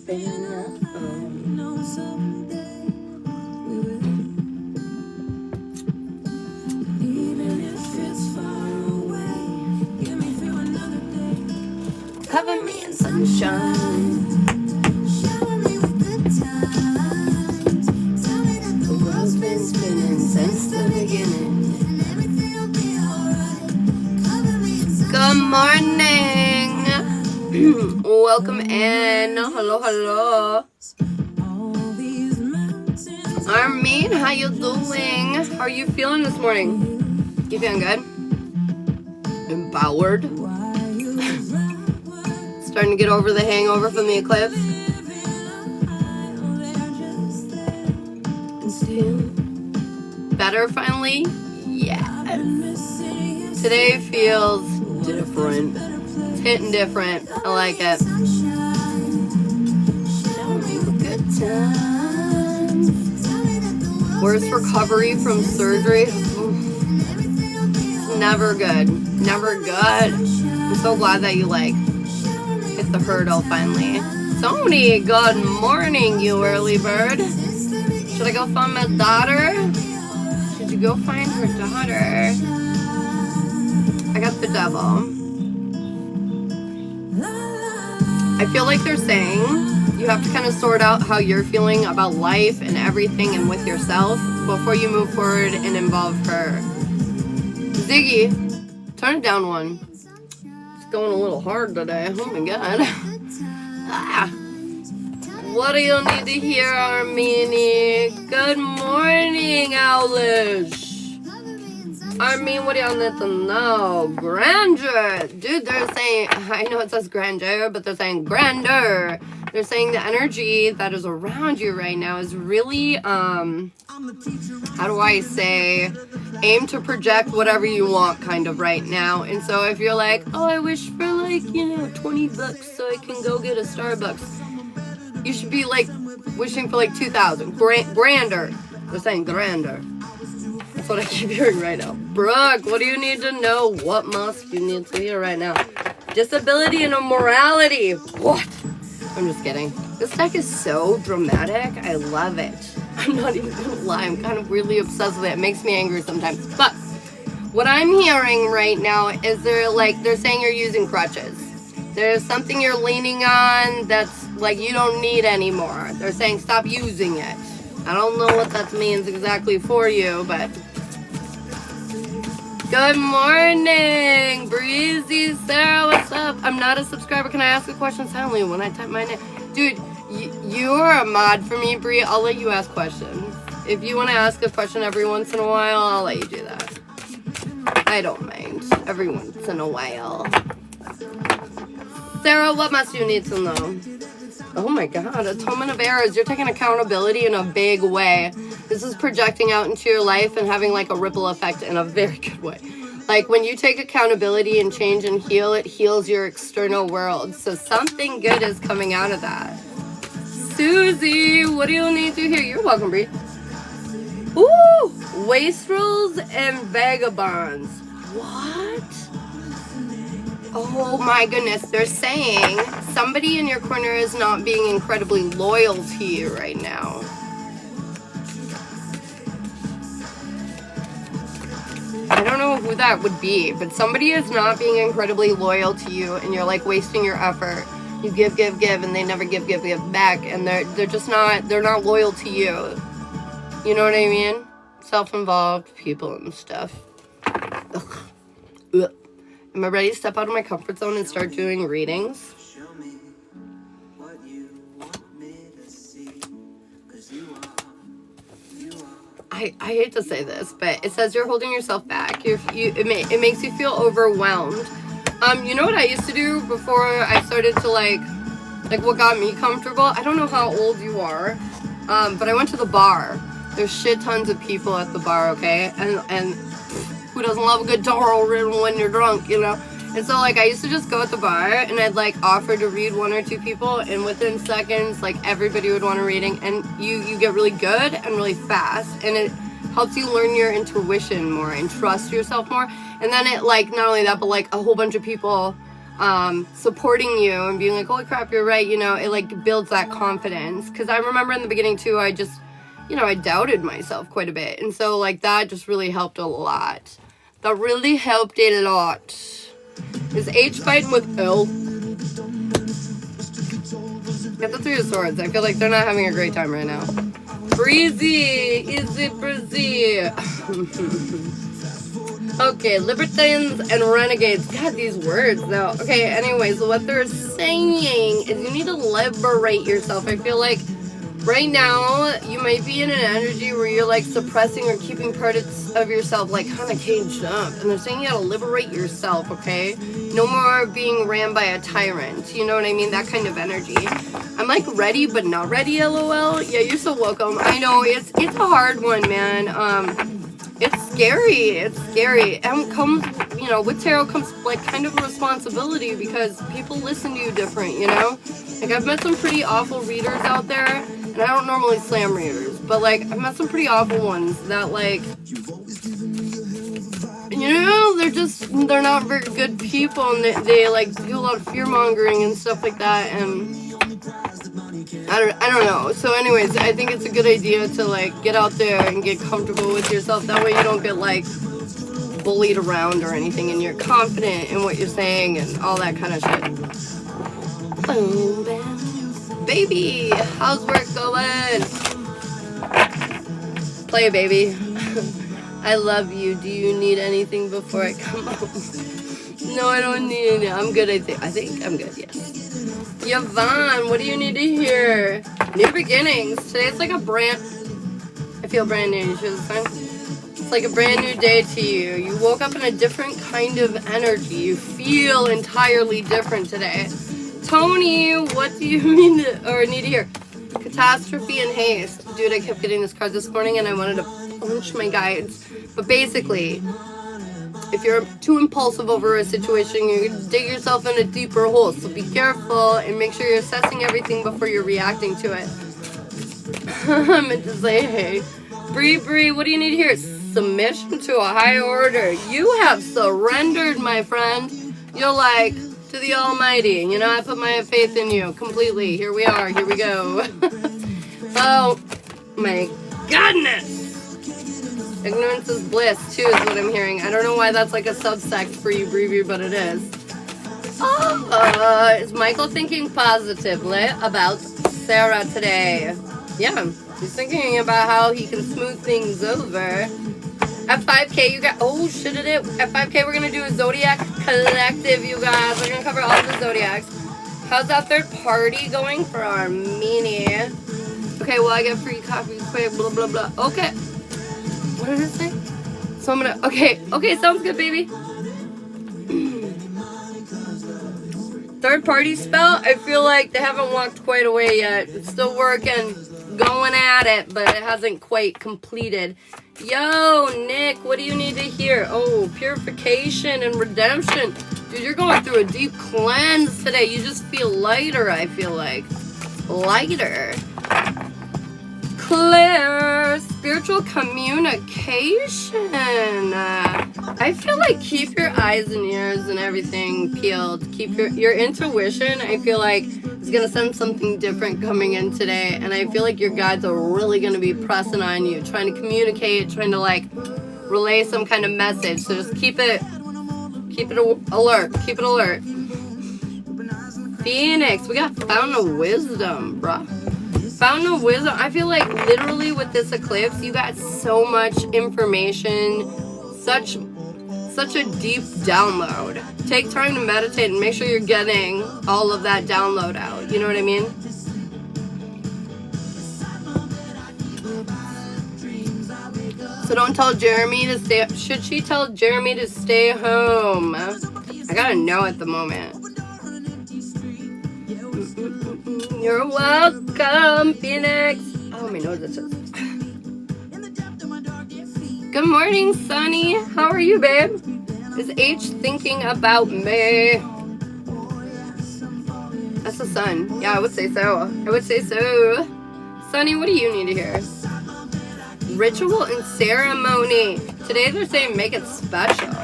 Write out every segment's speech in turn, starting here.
Cover me in sunshine. Shower me with good times. Tell me that the world's been spinning since the beginning. And everything will be alright. Cover me in sunshine. Good morning. Welcome in. Hello, hello. Armin, how you doing? How are you feeling this morning? You feeling good? Empowered? Starting to get over the hangover from the eclipse? Better finally? Yeah. Today feels different. It's hitting different. I like it. Worst recovery from surgery? It's never good. Never good. I'm so glad that you hit the hurdle finally. Tony, good morning, you early bird. Should I go find my daughter? Should you go find her daughter? I got the devil. I feel like they're saying you have to kind of sort out how you're feeling about life and everything and with yourself before you move forward and involve her. Ziggy, turn it down one. It's going a little hard today. Oh my god. What do you need to hear, Armini? Good morning, Owlish. Armin, what do y'all need to know? Grandeur. Dude, they're saying, I know it says grandeur, but they're saying grandeur. They're saying the energy that is around you right now is really, how do I say, aim to project whatever you want kind of right now. And so if you're like, oh, I wish for $20 so I can go get a Starbucks, you should be wishing for 2,000. Grander. They're saying grander. That's what I keep hearing right now. Brooke, what do you need to know? What must you need to hear right now? Disability and immorality. What? I'm just kidding. This deck is so dramatic. I love it. I'm not even gonna lie. I'm kind of really obsessed with it. It makes me angry sometimes. But what I'm hearing right now is they're saying you're using crutches. There's something you're leaning on that's you don't need anymore. They're saying stop using it. I don't know what that means exactly for you, but good morning, Breezy Sarah. What's up? I'm not a subscriber. Can I ask a question silently when I type my name? Dude, you're a mod for me, Bree. I'll let you ask questions. If you want to ask a question every once in a while, I'll let you do that. I don't mind. Every once in a while. Sarah, what must you need to know? Oh my god, atonement of errors. You're taking accountability in a big way. This is projecting out into your life and having a ripple effect in a very good way. When you take accountability and change and heal, it heals your external world. So something good is coming out of that. Susie, what do you need to hear? You're welcome, Brie. Ooh, wastrels and vagabonds. What? Oh my goodness, they're saying somebody in your corner is not being incredibly loyal to you right now. I don't know who that would be, but somebody is not being incredibly loyal to you and you're wasting your effort. You give, and they never give back, and they're just not, they're not loyal to you. You know what I mean? Self-involved people and stuff. Ugh. Ugh. Am I ready to step out of my comfort zone and start doing readings? I hate to say this, but it says you're holding yourself back. It makes you feel overwhelmed. You know what I used to do before I started to what got me comfortable? I don't know how old you are, but I went to the bar. There's shit tons of people at the bar, okay? And who doesn't love a good tarot reading when you're drunk, you know? And so, I used to just go at the bar, and I'd, offer to read one or two people, and within seconds, everybody would want a reading, and you get really good and really fast, and it helps you learn your intuition more and trust yourself more. And then it, not only that, but, a whole bunch of people, supporting you and being like, holy crap, you're right, you know, it like builds that confidence. Because I remember in the beginning too, I just, you know, I doubted myself quite a bit. And so like that just really helped a lot. That really helped a lot. Is H fighting with L? Get the Three of Swords. I feel like they're not having a great time right now. Breezy! Easy breezy! Okay, libertines and renegades. God, these words though. Okay, anyways, what they're saying is you need to liberate yourself. I feel like right now you might be in an energy where you're like suppressing or keeping parts of yourself like kind of caged up. And they're saying you gotta liberate yourself, okay? No more being ran by a tyrant. You know what I mean? That kind of energy. I'm like ready but not ready, LOL. Yeah, you're so welcome. I know it's a hard one, man. It's scary. It's scary. And comes, you know, with tarot comes like kind of a responsibility because people listen to you different, you know? Like I've met some pretty awful readers out there, and I don't normally slam readers, but like I've met some pretty awful ones that like, you know, they're not very good people, and they like do a lot of fear mongering and stuff like that, and I don't know. So anyways, I think it's a good idea to like get out there and get comfortable with yourself. That way you don't get like bullied around or anything, and you're confident in what you're saying and all that kind of shit. Boom, bam. Baby, how's work going? Play, baby. I love you. Do you need anything before I come home? No, I don't need any. I'm good, I think I'm good, yes. Yvonne, what do you need to hear? New beginnings. Today's like a brand... I feel brand new. You should sign. It's like a brand new day to you. You woke up in a different kind of energy. You feel entirely different today. Tony, what do you need to hear? Catastrophe and haste. Dude, I kept getting this card this morning and I wanted to punch my guides. But basically, if you're too impulsive over a situation, you're going to dig yourself in a deeper hole. So be careful and make sure you're assessing everything before you're reacting to it. I meant to say, hey. Bree, what do you need to hear? Submission to a higher order. You have surrendered, my friend. You're like, to the Almighty. You know, I put my faith in you completely. Here we are. Here we go. Oh, my goodness. Ignorance is bliss, too, is what I'm hearing. I don't know why that's like a subsect for you, Bree, but it is. Is Michael thinking positively about Sarah today? Yeah, he's thinking about how he can smooth things over. At 5K, you got... Oh, shit, it is. At 5K, we're going to do a Zodiac collective, you guys. We're going to cover all the Zodiacs. How's that third party going for our mini? Okay, well, I get free coffee, blah, blah, blah. Okay. What did it say? So I'm gonna... Okay, sounds good, baby. Third party spell, I feel like they haven't walked quite away yet. It's still working, going at it, but it hasn't quite completed. Yo, Nick, what do you need to hear? Oh, purification and redemption. Dude, you're going through a deep cleanse today. You just feel lighter, I feel like. Lighter. Claire, spiritual communication. I feel like keep your eyes and ears and everything peeled. Keep your intuition, I feel like, is going to send something different coming in today. And I feel like your guides are really going to be pressing on you, trying to communicate, trying to like relay some kind of message. So just keep it alert. Keep it alert. Phoenix, we got Fountain of Wisdom, bruh. Fountain of Wisdom. I feel like literally with this eclipse, you got so much information, such a deep download. Take time to meditate and make sure you're getting all of that download out. You know what I mean? So don't tell Jeremy to stay. Should she tell Jeremy to stay home? I gotta know at the moment. You're welcome, Phoenix. Oh, my nose itches. Good morning, Sunny. How are you, babe? Is H thinking about me? That's the sun. Yeah, I would say so. I would say so. Sunny, what do you need to hear? Ritual and ceremony. Today they're saying make it special.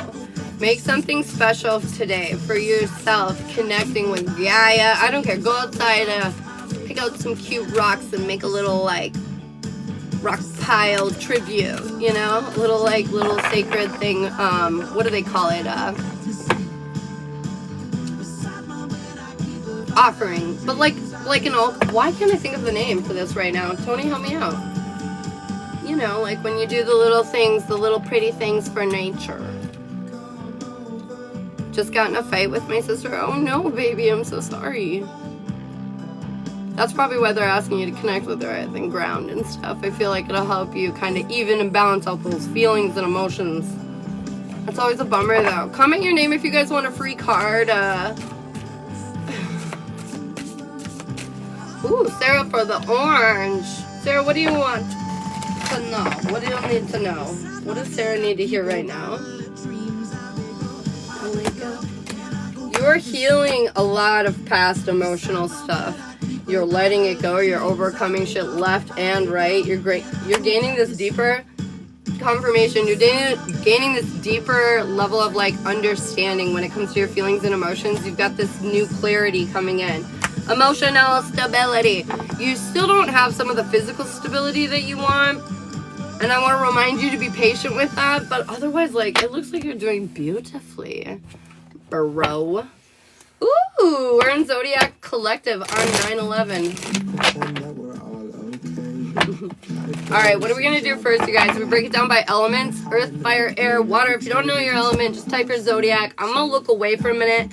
Make something special today for yourself, connecting with Gaia. I don't care. Go outside, pick out some cute rocks and make a little like rock pile tribute, you know? A little like little sacred thing. What do they call it? Offering. But like an old, why can't I think of the name for this right now? Tony, help me out. You know, like when you do the little things, the little pretty things for nature. Just got in a fight with my sister. Oh no, baby, I'm so sorry. That's probably why they're asking you to connect with her, I think, ground and stuff. I feel like it'll help you kind of even and balance out those feelings and emotions. That's always a bummer, though. Comment your name if you guys want a free card. Ooh, Sarah for the orange. Sarah, what do you want to know? What do you need to know? What does Sarah need to hear right now? You're healing a lot of past emotional stuff. You're letting it go. You're overcoming shit left and right. You're great. You're gaining this deeper confirmation. You're gaining this deeper level of like understanding when it comes to your feelings and emotions. You've got this new clarity coming in. Emotional stability. You still don't have some of the physical stability that you want. And I want to remind you to be patient with that. But otherwise, like, it looks like you're doing beautifully, bro. Ooh, we're in Zodiac Collective on 9/11. Alright, what are we going to do first, you guys? We break it down by elements. Earth, fire, air, water. If you don't know your element, just type your Zodiac. I'm going to look away for a minute.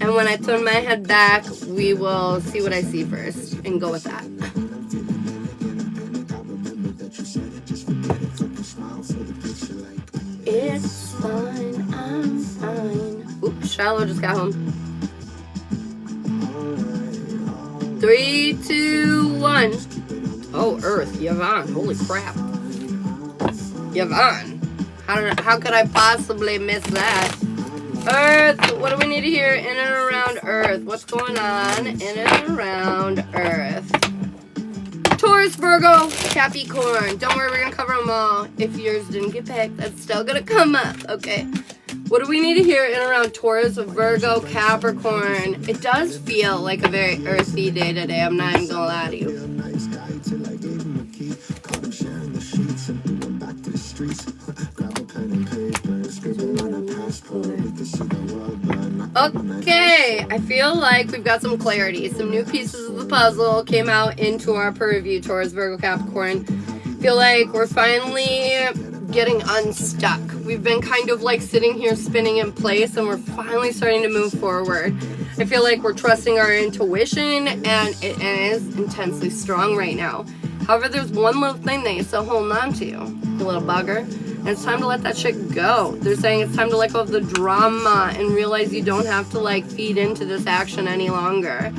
And when I turn my head back, we will see what I see first. And go with that. It's fine, I'm fine. Oops, Shiloh just got home. 3, 2, 1. Oh, Earth, Yvonne. Holy crap. Yvonne. How could I possibly miss that? Earth, what do we need to hear in and around Earth? What's going on in and around Earth? Taurus, Virgo, Capricorn. Don't worry, we're going to cover them all. If yours didn't get picked, that's still going to come up, okay? What do we need to hear in and around Taurus, Virgo, Capricorn? It does feel like a very earthy day today. I'm not even going to lie to you. Okay, I feel like we've got some clarity. Some new pieces of the puzzle came out into our purview, Taurus, Virgo, Capricorn. Feel like we're finally getting unstuck. We've been kind of like sitting here spinning in place, and we're finally starting to move forward. I feel like we're trusting our intuition, and it is intensely strong right now. However, there's one little thing that you're still holding on to, you little bugger. And it's time to let that shit go. They're saying it's time to let go of the drama and realize you don't have to like feed into this action any longer.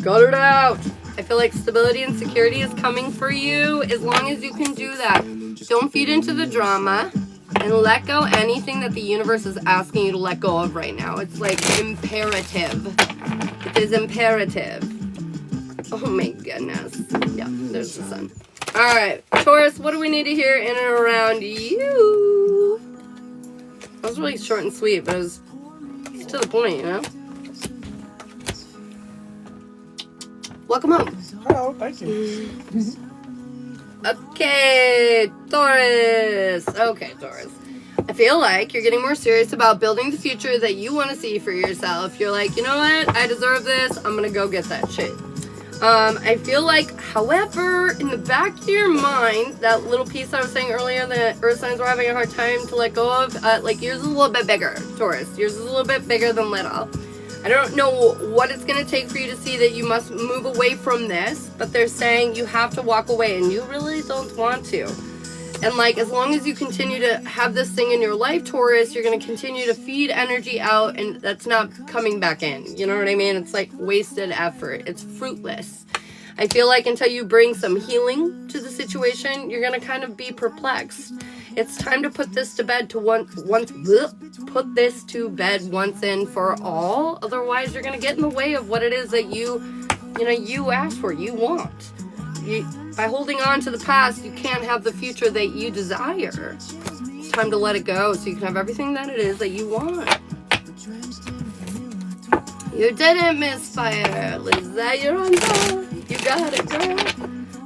Cut it out. I feel like stability and security is coming for you as long as you can do that. Don't feed into the drama and let go anything that the universe is asking you to let go of right now. It's like imperative. It is imperative. Oh my goodness. Yeah, there's the sun. Alright, Taurus, what do we need to hear in and around you? That was really short and sweet, but it was to the point, you know? Welcome home. Hello, thank you. Okay, Taurus. Okay, Taurus. I feel like you're getting more serious about building the future that you want to see for yourself. You're like, you know what? I deserve this. I'm going to go get that shit. I feel like, however, in the back of your mind, that little piece I was saying earlier that earth signs were having a hard time to let go of, like yours is a little bit bigger, Taurus. Yours is a little bit bigger than little. I don't know what it's going to take for you to see that you must move away from this, but they're saying you have to walk away, and you really don't want to. And like, as long as you continue to have this thing in your life, Taurus, you're going to continue to feed energy out, and that's not coming back in. You know what I mean? It's like wasted effort. It's fruitless. I feel like until you bring some healing to the situation, you're going to kind of be perplexed. It's time to put this to bed put this to bed once and for all. Otherwise, you're going to get in the way of what it is that you asked for, you want. By holding on to the past, you can't have the future that you desire. it's time to let it go so you can have everything that it is that you want. You didn't misfire, Lizette, you're on top. You got it, girl.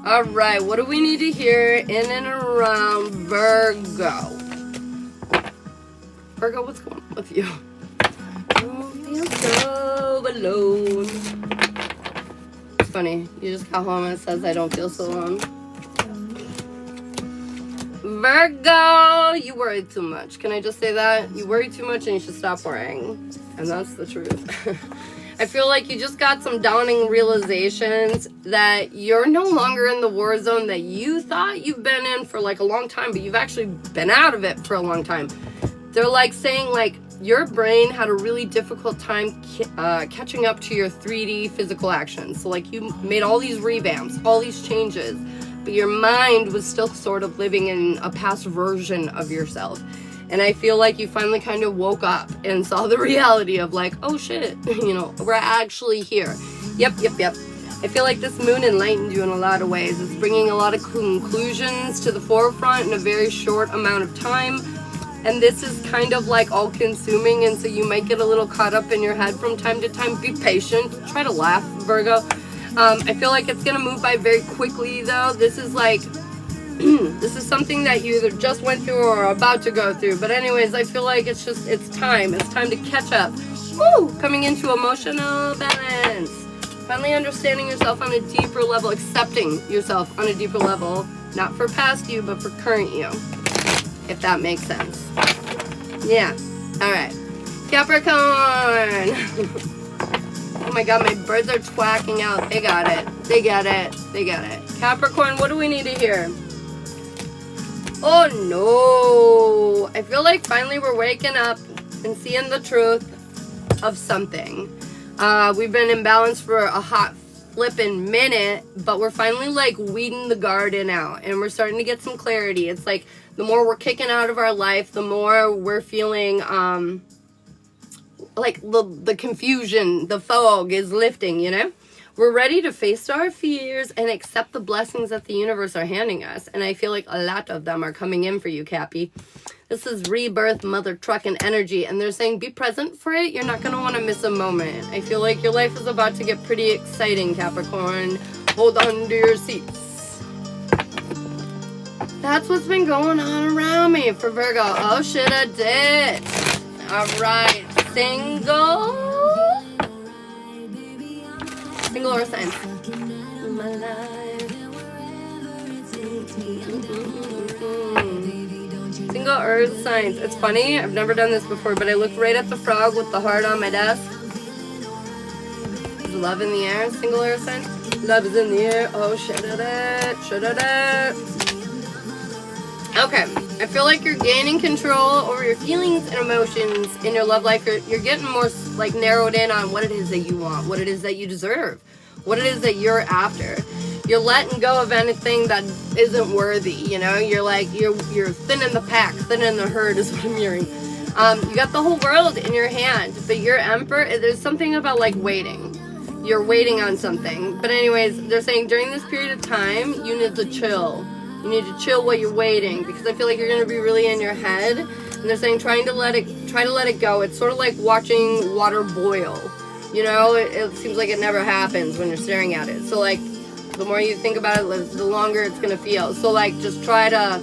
All right, what do we need to hear in and around Virgo? Virgo, what's going on with you? Don't feel so alone. It's funny, you just got home and it says I don't feel so alone. Virgo, you worry too much. Can I just say that? You worry too much and you should stop worrying. And that's the truth. I feel like you just got some dawning realizations that you're no longer in the war zone that you thought you've been in for like a long time, but you've actually been out of it for a long time. They're like saying like your brain had a really difficult time catching up to your 3D physical actions. So like you made all these revamps, all these changes, but your mind was still sort of living in a past version of yourself. And I feel like you finally kind of woke up and saw the reality of like, oh shit, you know, we're actually here. Yep. I feel like this moon enlightened you in a lot of ways. It's bringing a lot of conclusions to the forefront in a very short amount of time. And this is kind of like all consuming. And so you might get a little caught up in your head from time to time. Be patient. Try to laugh, Virgo. I feel like it's going to move by very quickly though. This is like, this is something that you either just went through or are about to go through. But anyways, I feel like it's time. It's time to catch up. Woo! Coming into emotional balance. Finally understanding yourself on a deeper level. Accepting yourself on a deeper level. Not for past you, but for current you. If that makes sense. Yeah. Alright. Capricorn! Oh my god, my birds are twacking out. They got it. They got it. They got it. Capricorn, what do we need to hear? Oh no, I feel like finally we're waking up and seeing the truth of something. We've been in balance for a hot flipping minute, but we're finally like weeding the garden out and we're starting to get some clarity. It's like the more we're kicking out of our life, the more we're feeling like the confusion, the fog is lifting, you know? We're ready to face our fears and accept the blessings that the universe are handing us. And I feel like a lot of them are coming in for you, Cappy. This is rebirth, mother trucking energy. And they're saying be present for it. You're not going to want to miss a moment. I feel like your life is about to get pretty exciting, Capricorn. Hold on to your seats. That's what's been going on around me for Virgo. Oh, shit, I did. All right. Single or sign? Single earth signs. It's funny, I've never done this before, but I looked right at the frog with the heart on my desk. Is love in the air? Single earth sign? Love is in the air. Oh, okay, I feel like you're gaining control over your feelings and emotions in your love life. You're getting more like narrowed in on what it is that you want, what it is that you deserve, what it is that you're after. You're letting go of anything that isn't worthy, you know? You're like, you're thinning the pack, thinning the herd is what I'm hearing. You got the whole world in your hand, but your emperor, there's something about like waiting. You're waiting on something. But anyways, they're saying during this period of time, you need to chill. You need to chill while you're waiting because I feel like you're going to be really in your head. And they're saying try to let it go. It's sort of like watching water boil. You know, it seems like it never happens when you're staring at it. So like the more you think about it, the longer it's going to feel. So like just try to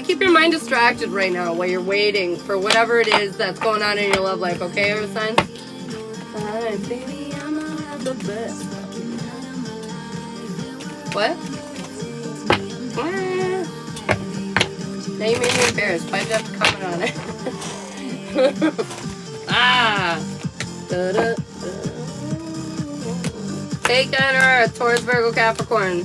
keep your mind distracted right now while you're waiting for whatever it is that's going on in your love life. Okay, earth signs? Alright, baby, I'ma have the best. What? Now you made me embarrassed. Why'd you have to comment on it? Take on Earth, Taurus, Virgo, Capricorn.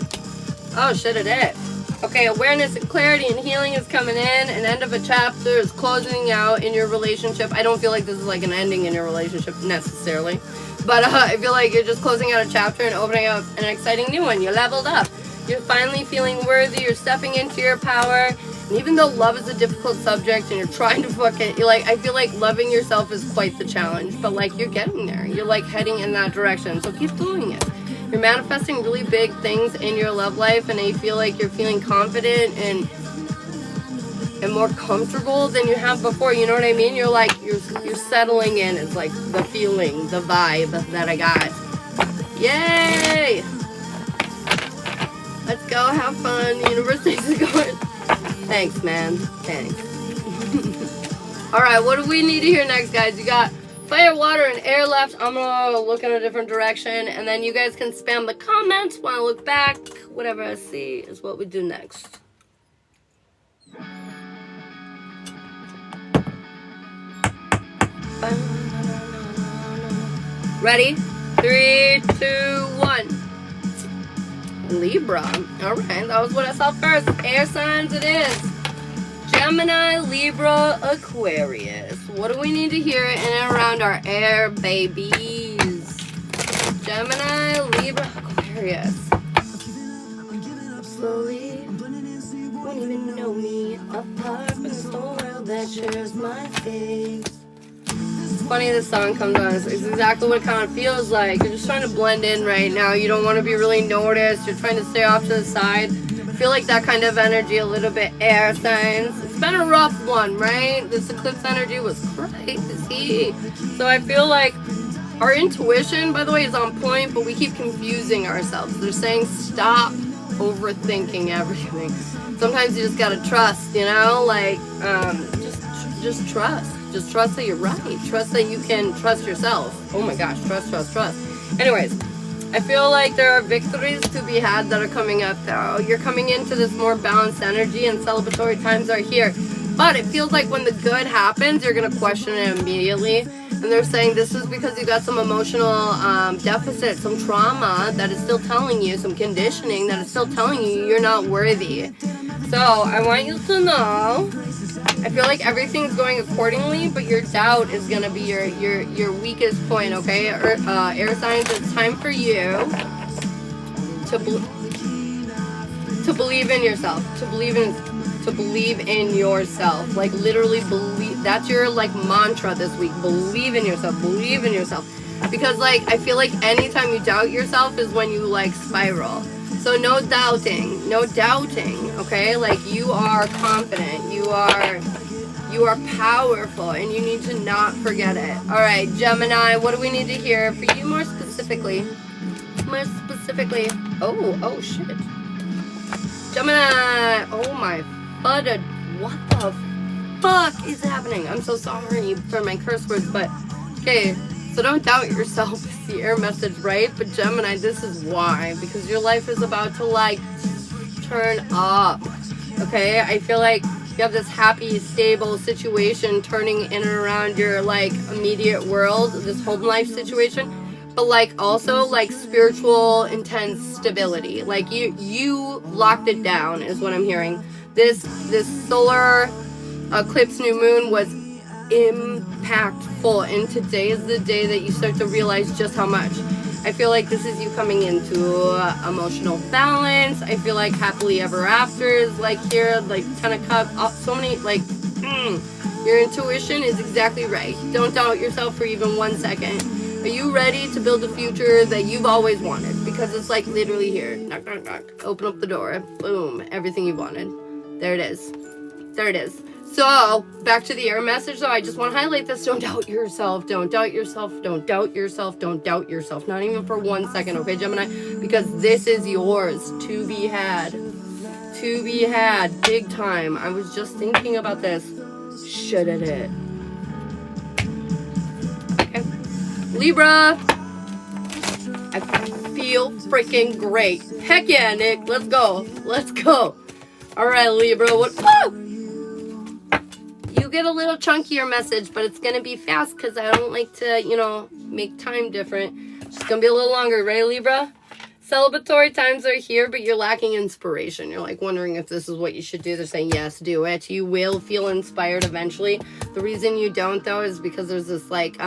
Oh shit, it is. Okay, awareness and clarity and healing is coming in. An end of a chapter is closing out in your relationship. I don't feel like this is like an ending in your relationship necessarily. But I feel like you're just closing out a chapter and opening up an exciting new one. You leveled up. You're finally feeling worthy. You're stepping into your power. And even though love is a difficult subject and you're trying to I feel like loving yourself is quite the challenge. But like you're getting there. You're like heading in that direction. So keep doing it. You're manifesting really big things in your love life. And I feel like you're feeling confident and and more comfortable than you have before. You know what I mean? You're like, you're settling in. It's like the feeling, the vibe that I got. Yay! Let's go have fun. The universe takes it going. Thanks, man. Thanks. Alright, what do we need to hear next, guys? You got fire, water, and air left. I'm gonna look in a different direction, and then you guys can spam the comments when I look back. Whatever I see is what we do next. Ready? 3, 2, 1. Libra. Alright, that was what I saw first. Air signs it is. Gemini, Libra, Aquarius. What do we need to hear in and around our air babies? Gemini, Libra, Aquarius. Slowly, won't even know me. Apart from this whole world that shares my face. It's funny this song comes on. It's exactly what it kind of feels like. You're just trying to blend in right now. You don't want to be really noticed. You're trying to stay off to the side. I feel like that kind of energy, a little bit air signs. It's been a rough one, right? This eclipse energy was crazy. So I feel like our intuition, by the way, is on point, but we keep confusing ourselves. They're saying stop overthinking everything. Sometimes you just gotta trust, you know? Like, just trust. Just trust that you're right. Trust that you can trust yourself. Oh my gosh, trust. Anyways, I feel like there are victories to be had that are coming up though. You're coming into this more balanced energy and celebratory times are here. But it feels like when the good happens, you're going to question it immediately. And they're saying this is because you got some emotional deficit, some trauma that is still telling you, some conditioning that is still telling you you're not worthy. So I want you to know, I feel like everything's going accordingly, but your doubt is going to be your weakest point, okay? Air signs, it's time for you to believe in yourself, to believe in yourself. Like literally believe. That's your like mantra this week. Believe in yourself. Believe in yourself. Because like I feel like anytime you doubt yourself is when you like spiral. So no doubting, okay? Like you are confident, you are powerful, and you need to not forget it. All right, Gemini, what do we need to hear for you more specifically? Oh shit. Gemini, oh my fudda, what the fuck is happening? I'm so sorry for my curse words, but okay. So don't doubt yourself is the air message, right? But Gemini, this is why. Because your life is about to, like, turn up, okay? I feel like you have this happy, stable situation turning in and around your, like, immediate world, this home life situation. But, like, also, like, spiritual, intense stability. Like, you locked it down is what I'm hearing. This solar eclipse new moon was impactful, and today is the day that you start to realize just how much. I feel like this is you coming into emotional balance. I feel like happily ever after is like here, like 10 of cups, so many, like, your intuition is exactly right. Don't doubt yourself for even 1 second. Are you ready to build a future that you've always wanted? Because it's like literally here. Knock, knock, knock. Open up the door. Boom. Everything you wanted. There it is. There it is. So, back to the air message, though, I just want to highlight this. Don't doubt yourself. Don't doubt yourself. Don't doubt yourself. Don't doubt yourself. Not even for 1 second, okay, Gemini? Because this is yours to be had. To be had. Big time. I was just thinking about this. Should it hit? Okay. Libra. I feel freaking great. Heck yeah, Nick. Let's go. Let's go. All right, Libra. What? Woo! You get a little chunkier message, but it's going to be fast because I don't like to, you know, make time different. It's going to be a little longer, right, Libra? Celebratory times are here, but you're lacking inspiration. You're like wondering if this is what you should do. They're saying, yes, do it. You will feel inspired eventually. The reason you don't, though, is because there's this, like,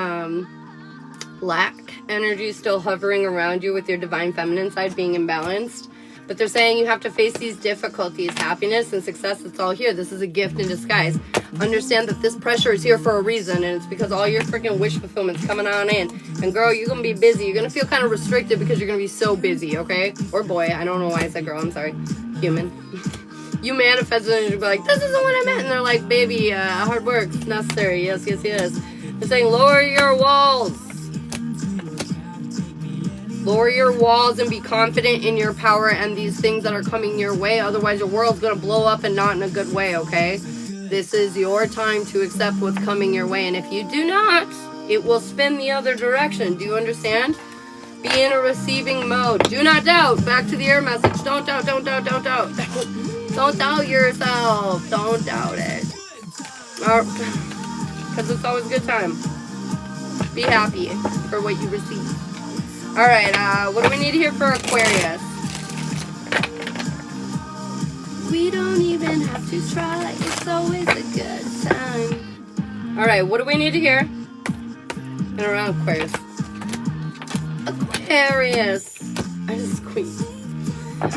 lack energy still hovering around you with your divine feminine side being imbalanced. But they're saying you have to face these difficulties. Happiness and success, it's all here. This is a gift in disguise. Understand that this pressure is here for a reason, and it's because all your freaking wish fulfillment's coming on in. And girl, you're going to be busy. You're going to feel kind of restricted because you're going to be so busy, okay? Or boy, I don't know why I said girl. I'm sorry. Human. You manifest it and you'll be like, this isn't what I meant. And they're like, baby, hard work is necessary. Yes, yes, yes. They're saying, lower your walls. Lower your walls and be confident in your power and these things that are coming your way. Otherwise, your world's going to blow up and not in a good way, okay? This is your time to accept what's coming your way. And if you do not, it will spin the other direction. Do you understand? Be in a receiving mode. Do not doubt. Back to the air message. Don't doubt, don't doubt, don't doubt. Don't doubt yourself. Don't doubt it. Because it's always a good time. Be happy for what you receive. Alright, what do we need here for Aquarius? We don't even have to try. It's always a good time. Alright, what do we need to hear? And around Aquarius. Aquarius. I just squeezed.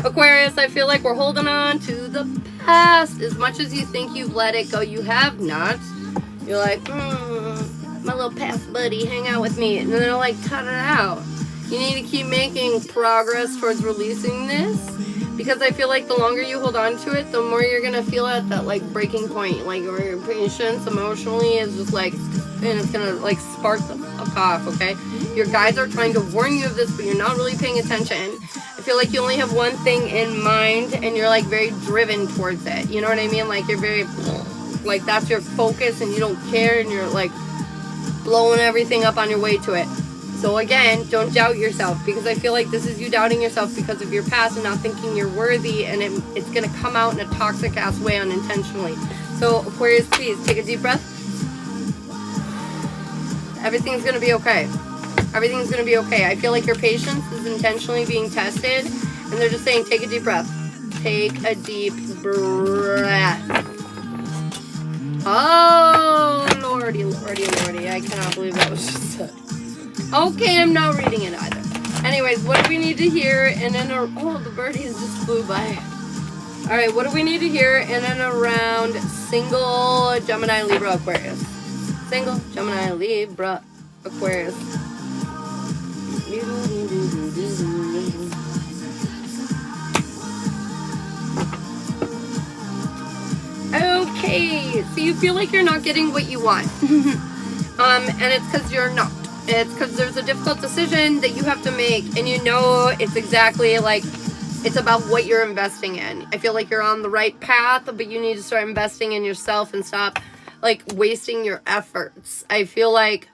Aquarius, I feel like we're holding on to the past. As much as you think you've let it go, you have not. You're like, my little past buddy, hang out with me. And then they're like, cut it out. You need to keep making progress towards releasing this. Because I feel like the longer you hold on to it, the more you're going to feel at that, like, breaking point. Like, your patience emotionally is just like, and it's going to, like, spark the fuck off, okay? Your guides are trying to warn you of this, but you're not really paying attention. I feel like you only have one thing in mind, and you're, like, very driven towards it. You know what I mean? Like, you're very, like, that's your focus, and you don't care, and you're, like, blowing everything up on your way to it. So again, don't doubt yourself, because I feel like this is you doubting yourself because of your past and not thinking you're worthy, and it's going to come out in a toxic ass way unintentionally. So Aquarius, please take a deep breath. Everything's going to be okay. Everything's going to be okay. I feel like your patience is intentionally being tested, and they're just saying take a deep breath. Take a deep breath. Oh, lordy, lordy, lordy. I cannot believe that was just said. Okay, I'm not reading it either. Anyways, what do we need to hear in and around... Oh, the birdies just flew by. Alright, what do we need to hear in and around single Gemini, Libra, Aquarius? Single Gemini, Libra, Aquarius. Okay, so you feel like you're not getting what you want. And it's because you're not. It's because there's a difficult decision that you have to make, and you know it's exactly like, it's about what you're investing in. I feel like you're on the right path, but you need to start investing in yourself and stop, like, wasting your efforts. I feel like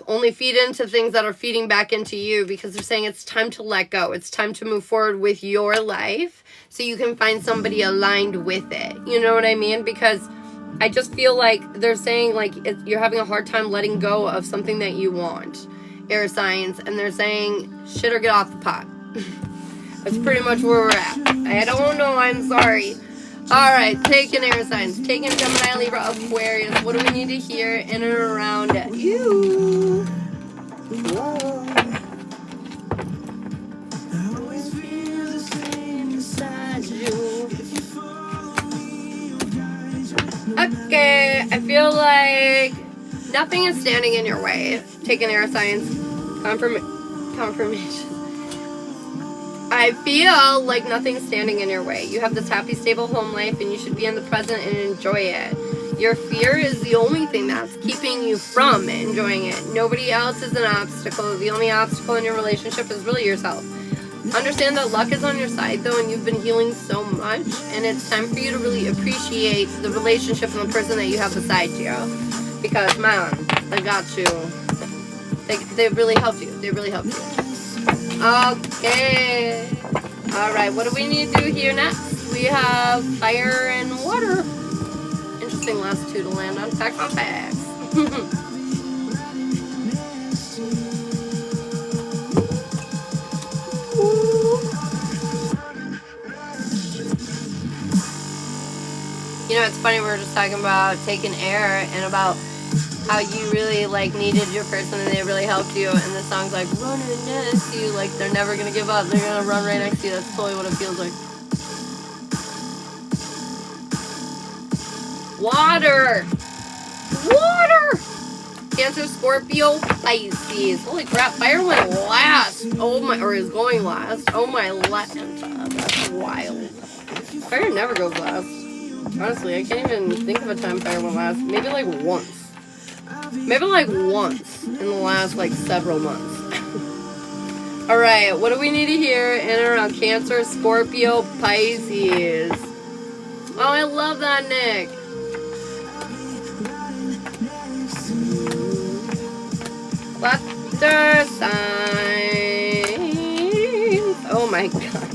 only feed into things that are feeding back into you, because they're saying it's time to let go. It's time to move forward with your life so you can find somebody aligned with it. You know what I mean? Because I just feel like they're saying, like, you're having a hard time letting go of something that you want, air signs, and they're saying shit or get off the pot. That's pretty much where we're at. I don't know, I'm sorry. Alright, taking air signs, taking Gemini, Libra, Aquarius. What do we need to hear in and around you? Whoa. I always feel the same inside you. Okay, I feel like nothing is standing in your way. Taking air signs, confirmation. I feel like nothing's standing in your way. You have this happy, stable home life, and you should be in the present and enjoy it. Your fear is the only thing that's keeping you from enjoying it. Nobody else is an obstacle. The only obstacle in your relationship is really yourself. Understand that luck is on your side, though, and you've been healing so much, and it's time for you to really appreciate the relationship and the person that you have beside you. Because, man, they got you. They really helped you. They really helped you. Okay. Alright, what do we need to do here next? We have fire and water. Interesting last two to land on. Pack my bags. You know, it's funny, we were just talking about taking air and about how you really, like, needed your person and they really helped you, and the song's like, running next to you, like, they're never gonna give up, they're gonna run right next to you. That's totally what it feels like. Water! Water! Cancer, Scorpio, Pisces. Holy crap, fire went last. Oh my, or is going last. Oh my Lanta, that's wild. Fire never goes last. Honestly, I can't even think of a time fire went last. Maybe like once. Maybe like once in the last like several months. Alright, what do we need to hear in and around Cancer, Scorpio, Pisces? Oh, I love that, Nick. Water signs. Oh my god.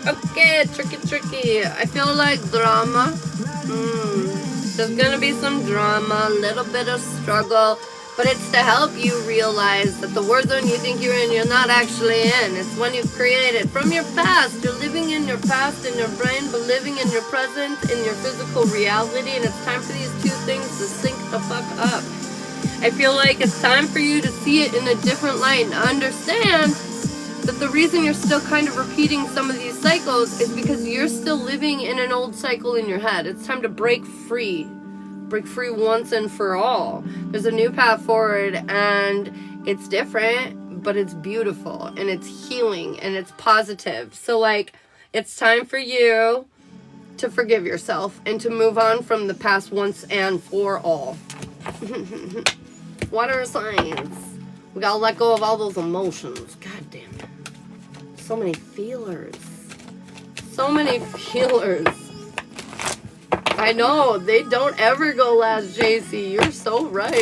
Okay, tricky. I feel like drama. There's gonna be some drama, a little bit of struggle, but it's to help you realize that the war zone you think you're in, you're not actually in. It's one you've created from your past. You're living in your past in your brain, but living in your present, in your physical reality, and it's time for these two things to sync the fuck up. I feel like it's time for you to see it in a different light and understand that the reason you're still kind of repeating some of these cycles is because you're still living in an old cycle in your head. It's time to break free. Break free once and for all. There's a new path forward, and it's different, but it's beautiful, and it's healing, and it's positive. So, like, it's time for you to forgive yourself and to move on from the past once and for all. Water signs. We gotta let go of all those emotions. God damn it. So many feelers. So many feelers. I know, they don't ever go last, JC. You're so right.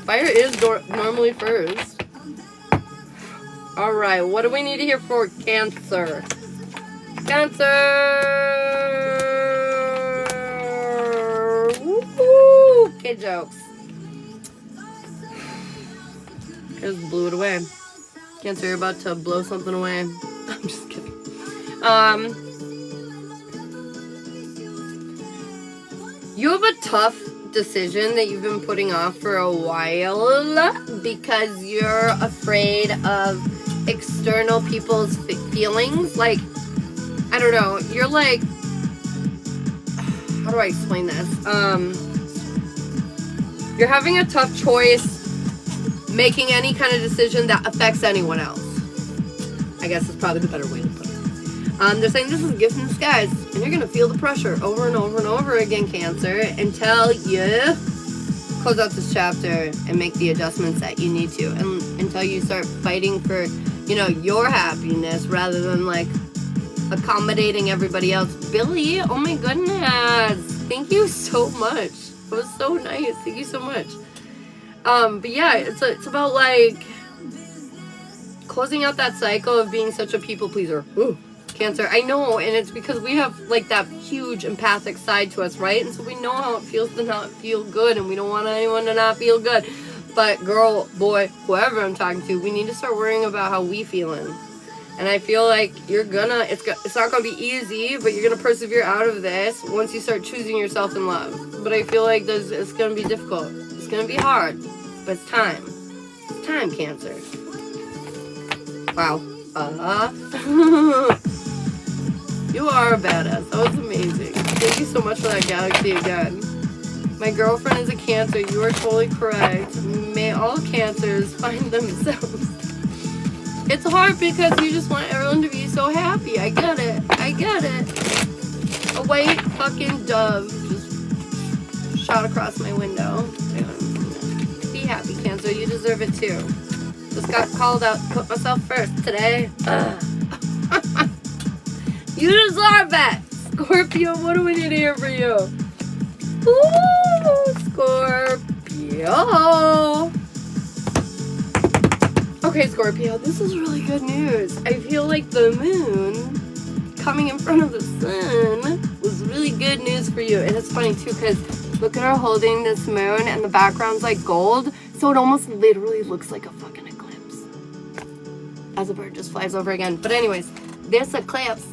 Fire is normally first. Alright, what do we need to hear for Cancer? Cancer! Woo-hoo! Okay, jokes. Just blew it away. Cancer, you're about to blow something away. I'm just kidding. You have a tough decision that you've been putting off for a while because you're afraid of external people's feelings. Like, I don't know. You're like, how do I explain this? You're having a tough choice making any kind of decision that affects anyone else. I guess that's probably the better way to put it. They're saying this is a gift in disguise, and you're going to feel the pressure over and over and over again, Cancer, until you close out this chapter and make the adjustments that you need to, and until you start fighting for, you know, your happiness rather than, like, accommodating everybody else. Billy, oh my goodness. Thank you so much. It was so nice. Thank you so much. But yeah, it's about, like, closing out that cycle of being such a people pleaser. Ooh, Cancer, I know, and it's because we have, like, that huge empathic side to us, right? And so we know how it feels to not feel good, and we don't want anyone to not feel good. But girl, boy, whoever I'm talking to, we need to start worrying about how we feeling. And I feel like you're gonna, it's not gonna be easy, but you're gonna persevere out of this once you start choosing yourself in love. But I feel like it's gonna be difficult. It's gonna be hard, but it's time. It's time, Cancer. Wow. You are a badass. That was amazing. Thank you so much for that, Galaxy, again. My girlfriend is a Cancer. You are totally correct. May all Cancers find themselves. It's hard because you just want everyone to be so happy. I get it. A white fucking dove just shot across my window. Be happy, Cancer. You deserve it too. Just got called out. Put myself first today. You deserve it. Scorpio, what do we need to hear for you? Ooh, Scorpio. Okay, Scorpio, this is really good news. I feel like the moon coming in front of the sun was really good news for you. And it's funny, too, because look at her holding this moon, and the background's like gold, so it almost literally looks like a fucking eclipse. As a bird just flies over again. But anyways, this eclipse,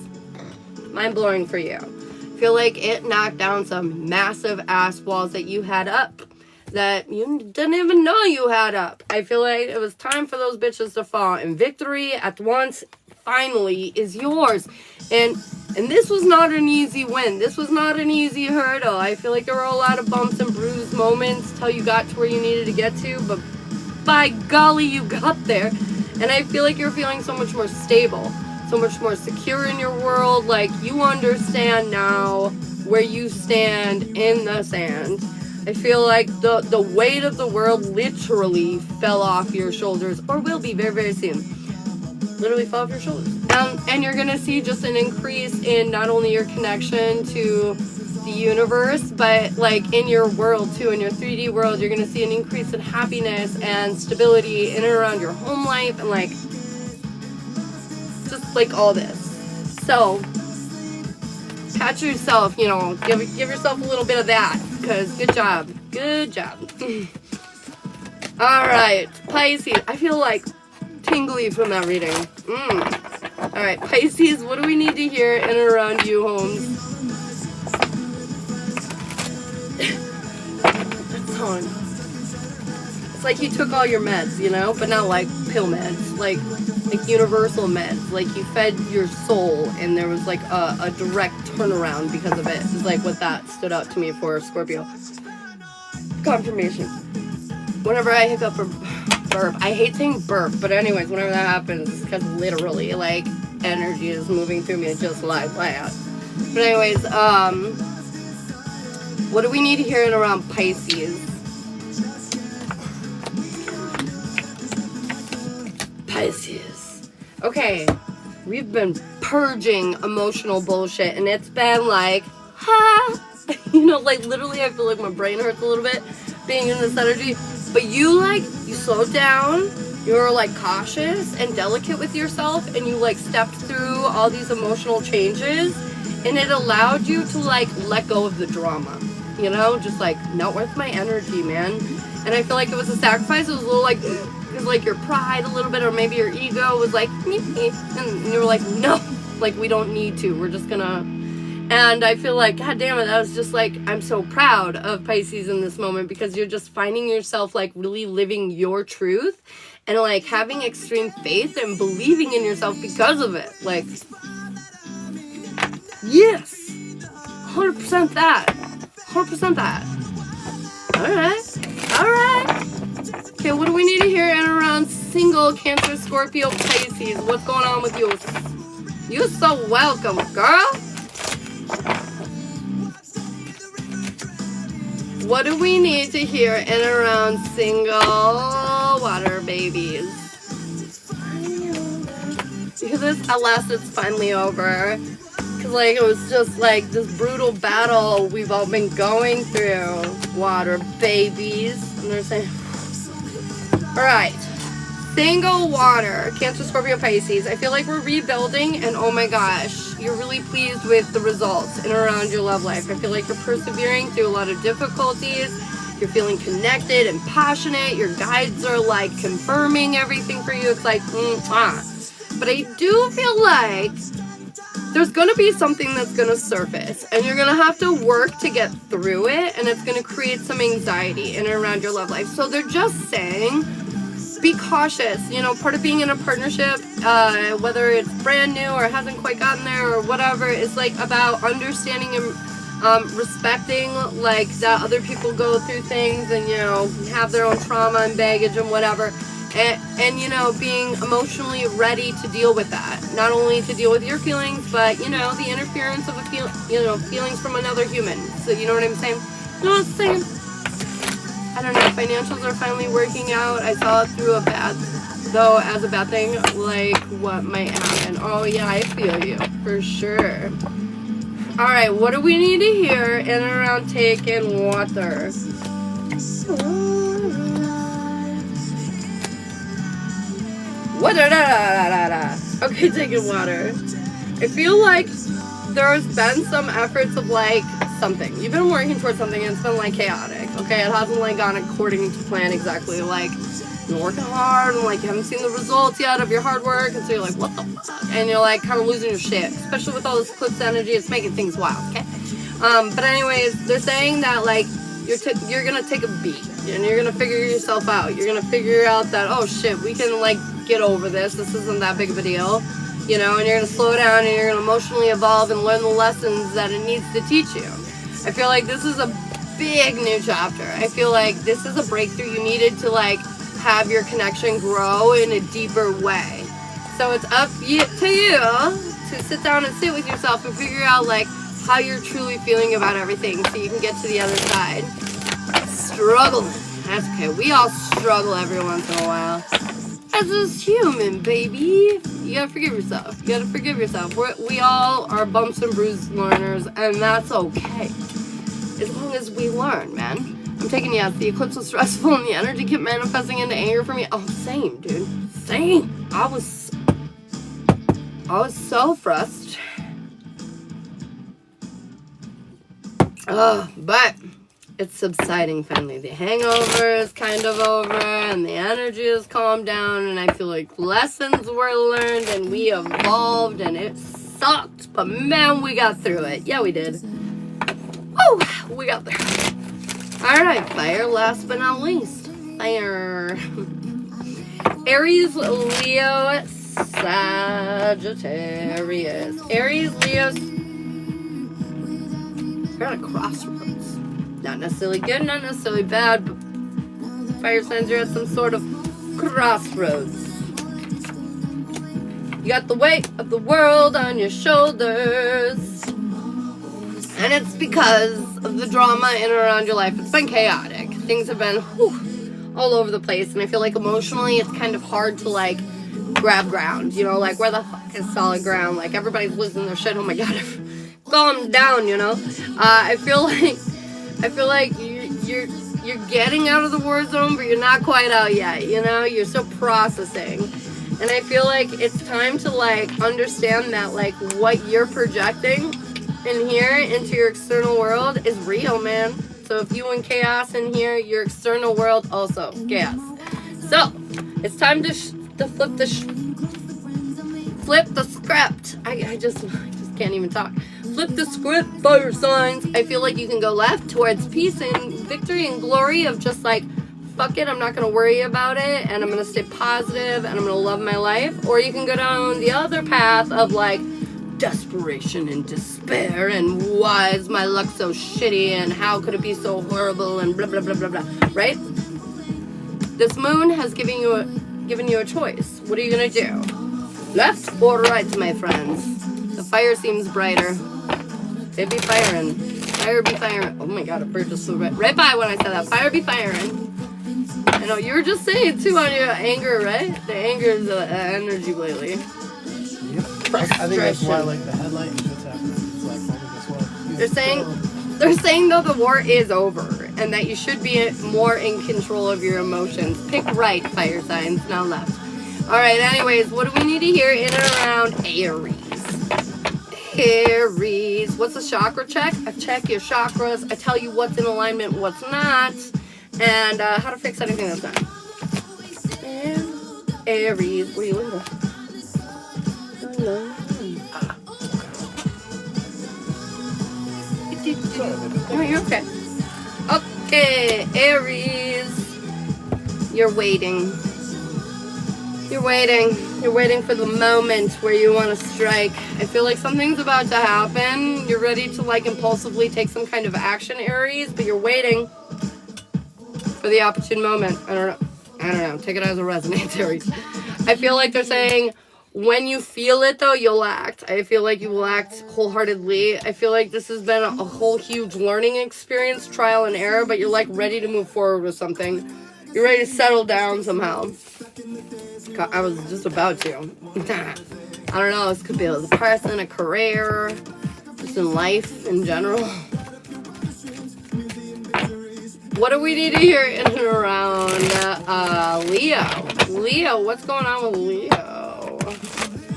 mind-blowing for you. I feel like it knocked down some massive ass walls that you had up, that you didn't even know you had up. I feel like it was time for those bitches to fall, and victory at once finally is yours. And this was not an easy win. This was not an easy hurdle. I feel like there were a lot of bumps and bruised moments till you got to where you needed to get to, but by golly, you got there. And I feel like you're feeling so much more stable. so much more secure in your world. Like, you understand now where you stand in the sand. I feel like the weight of the world literally fell off your shoulders, or will be very, very soon. Literally fell off your shoulders. And you're gonna see just an increase in not only your connection to the universe, but like in your world too, in your 3D world. You're gonna see an increase in happiness and stability in and around your home life, and like just like all this. So pat yourself, you know, give yourself a little bit of that, because good job. All right, Pisces. I feel like tingly from that reading. All right, Pisces, what do we need to hear in and around you, Holmes? That song. It's like you took all your meds, you know, but not like pill meds, like universal meds. Like you fed your soul, and there was like a direct turnaround because of it. It's like what that stood out to me for Scorpio. Confirmation. Whenever I hiccup or burp, I hate saying burp, but anyways, whenever that happens, it's because literally, like, energy is moving through me just like that. But anyways, what do we need to hear in around Pisces? Pisces. Okay, we've been purging emotional bullshit, and it's been like, ha! You know, like, literally, I feel like my brain hurts a little bit being in this energy. But you slowed down, you were like cautious and delicate with yourself, and you like stepped through all these emotional changes, and it allowed you to like let go of the drama, you know, just like, not worth my energy, man. And I feel like it was a sacrifice. It was a little like, because like your pride a little bit, or maybe your ego was like, and you were like, no, like we don't need to, we're just gonna. And I feel like, God damn it, I was just like, I'm so proud of Pisces in this moment, because you're just finding yourself like really living your truth and like having extreme faith and believing in yourself because of it. Like, yes, 100% that, 100% that. All right. Okay, what do we need to hear in around single Cancer, Scorpio, Pisces? What's going on with you? You're so welcome, girl. What do we need to hear in and around single water babies? Because this, at last, it's finally over. Because, like, it was just, like, this brutal battle we've all been going through. Water babies. And they're saying, alright. Single water, Cancer, Scorpio, Pisces. I feel like we're rebuilding, and oh my gosh, you're really pleased with the results in and around your love life. I feel like you're persevering through a lot of difficulties. You're feeling connected and passionate. Your guides are like confirming everything for you. It's like, But I do feel like there's going to be something that's going to surface, and you're going to have to work to get through it, and it's going to create some anxiety in and around your love life. So they're just saying, be cautious. You know, part of being in a partnership, whether it's brand new or hasn't quite gotten there or whatever, is like about understanding and respecting like that other people go through things and, you know, have their own trauma and baggage and whatever, and you know, being emotionally ready to deal with that. Not only to deal with your feelings, but, you know, the interference of feelings from another human. So you know what I'm saying? You know what I'm saying? I don't know, financials are finally working out. I saw it through as a bad thing, like what might happen. Oh yeah, I feel you, for sure. Alright, what do we need to hear in and around taking water? Okay, taking water. I feel like there's been some efforts of like something. You've been working towards something, and it's been like chaotic. Okay, it hasn't like gone according to plan exactly. Like, you're working hard and like you haven't seen the results yet of your hard work, and so you're like, what the fuck? And you're like kind of losing your shit, especially with all this eclipse energy. It's making things wild. Okay, but anyways, they're saying that like you're gonna take a beat and you're gonna figure yourself out. You're gonna figure out that, oh shit, we can like get over this. This isn't that big of a deal. You know, and you're going to slow down and you're going to emotionally evolve and learn the lessons that it needs to teach you. I feel like this is a big new chapter. I feel like this is a breakthrough. You needed to like have your connection grow in a deeper way. So it's up to you to sit down and sit with yourself and figure out like how you're truly feeling about everything so you can get to the other side. Struggle. That's okay. We all struggle every once in a while. As is human, baby. You gotta forgive yourself. You gotta forgive yourself. We all are bumps and bruise learners, and that's okay. As long as we learn, man. I'm taking you out. The eclipse was stressful and the energy kept manifesting into anger for me. Oh, same, dude. Same. I was so frustrated. But it's subsiding finally. The hangover is kind of over and the energy has calmed down and I feel like lessons were learned and we evolved and it sucked. But man, we got through it. Yeah, we did. Woo! We got there. Alright, fire. Last but not least. Fire. Aries, Leo, Sagittarius. Aries, Leo. We're at a crossroads. Not necessarily good, not necessarily bad, but fire signs are at some sort of crossroads. You got the weight of the world on your shoulders. And it's because of the drama in and around your life. It's been chaotic. Things have been all over the place. And I feel like emotionally it's kind of hard to like grab ground. You know, like where the fuck is solid ground? Like everybody's losing their shit. Oh my God. Calm down, you know. I feel like you're getting out of the war zone, but you're not quite out yet. You know, you're still processing, and I feel like it's time to like understand that like what you're projecting in here into your external world is real, man. So if you want chaos in here, your external world also chaos. So it's time to flip the script. I just can't even talk. Flip the script, fire signs. I feel like you can go left towards peace and victory and glory of just like, fuck it, I'm not going to worry about it, and I'm going to stay positive, and I'm going to love my life. Or you can go down the other path of like desperation and despair, and why is my luck so shitty, and how could it be so horrible, and blah, blah, blah, blah, blah, right? This moon has given you a choice. What are you going to do? Left or right, my friends? The fire seems brighter. It be firing. Fire be firing. Oh my God, a bird just flew right by when I said that. Fire be firing. I know, you were just saying too on your anger, right? The anger is the energy lately. Yep. I think that's why like the headlight and shit's happening. It's like, look at this one. They're saying though the war is over and that you should be more in control of your emotions. Pick right, fire signs, now left. Alright, anyways, what do we need to hear in and around Aries? Aries. What's a chakra check? I check your chakras. I tell you what's in alignment, what's not, and how to fix anything that's not. And Aries. Where are you looking at? Oh, you're okay. Okay, Aries. You're waiting. You're waiting. You're waiting for the moment where you want to strike. I feel like something's about to happen. You're ready to like impulsively take some kind of action, Aries, but you're waiting for the opportune moment. I don't know. Take it as it resonates, Aries. I feel like they're saying when you feel it though, you'll act. I feel like you will act wholeheartedly. I feel like this has been a whole huge learning experience, trial and error, but you're like ready to move forward with something. You're ready to settle down somehow. I was just about to. I don't know. This could be a person, a career, just in life in general. What do we need to hear in and around Leo? Leo, what's going on with Leo?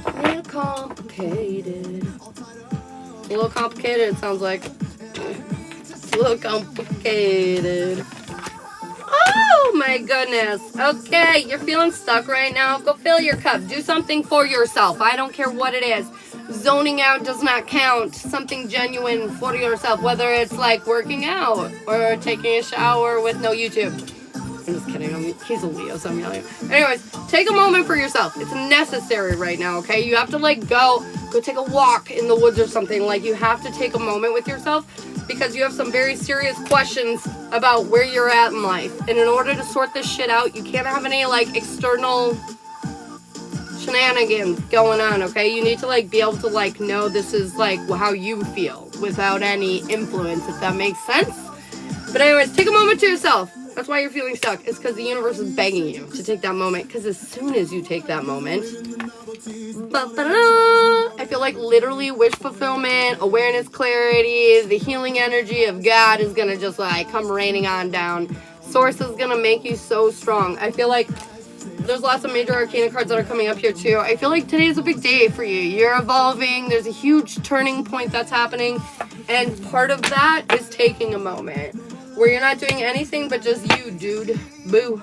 A little complicated. A little complicated, it sounds like. It's a little complicated. Oh my goodness. Okay, you're feeling stuck right now. Go fill your cup. Do something for yourself. I don't care what it is. Zoning out does not count. Something genuine for yourself, whether it's like working out or taking a shower with no YouTube. I'm just kidding. He's a Leo, so I'm yelling. Anyways, take a moment for yourself. It's necessary right now, okay? You have to like go take a walk in the woods or something. Like you have to take a moment with yourself, because you have some very serious questions about where you're at in life. And in order to sort this shit out, you can't have any like external shenanigans going on, okay? You need to, like, be able to, like, know this is, like, how you feel without any influence, if that makes sense. But anyways, take a moment to yourself. That's why you're feeling stuck. It's because the universe is begging you to take that moment. Because as soon as you take that moment, I feel like literally wish fulfillment, awareness, clarity, the healing energy of God is going to just, like, come raining on down. Source is going to make you so strong. I feel like there's lots of major arcana cards that are coming up here too. I feel like today is a big day for you. You're evolving. There's a huge turning point that's happening. And part of that is taking a moment where you're not doing anything but just you, dude. Boo.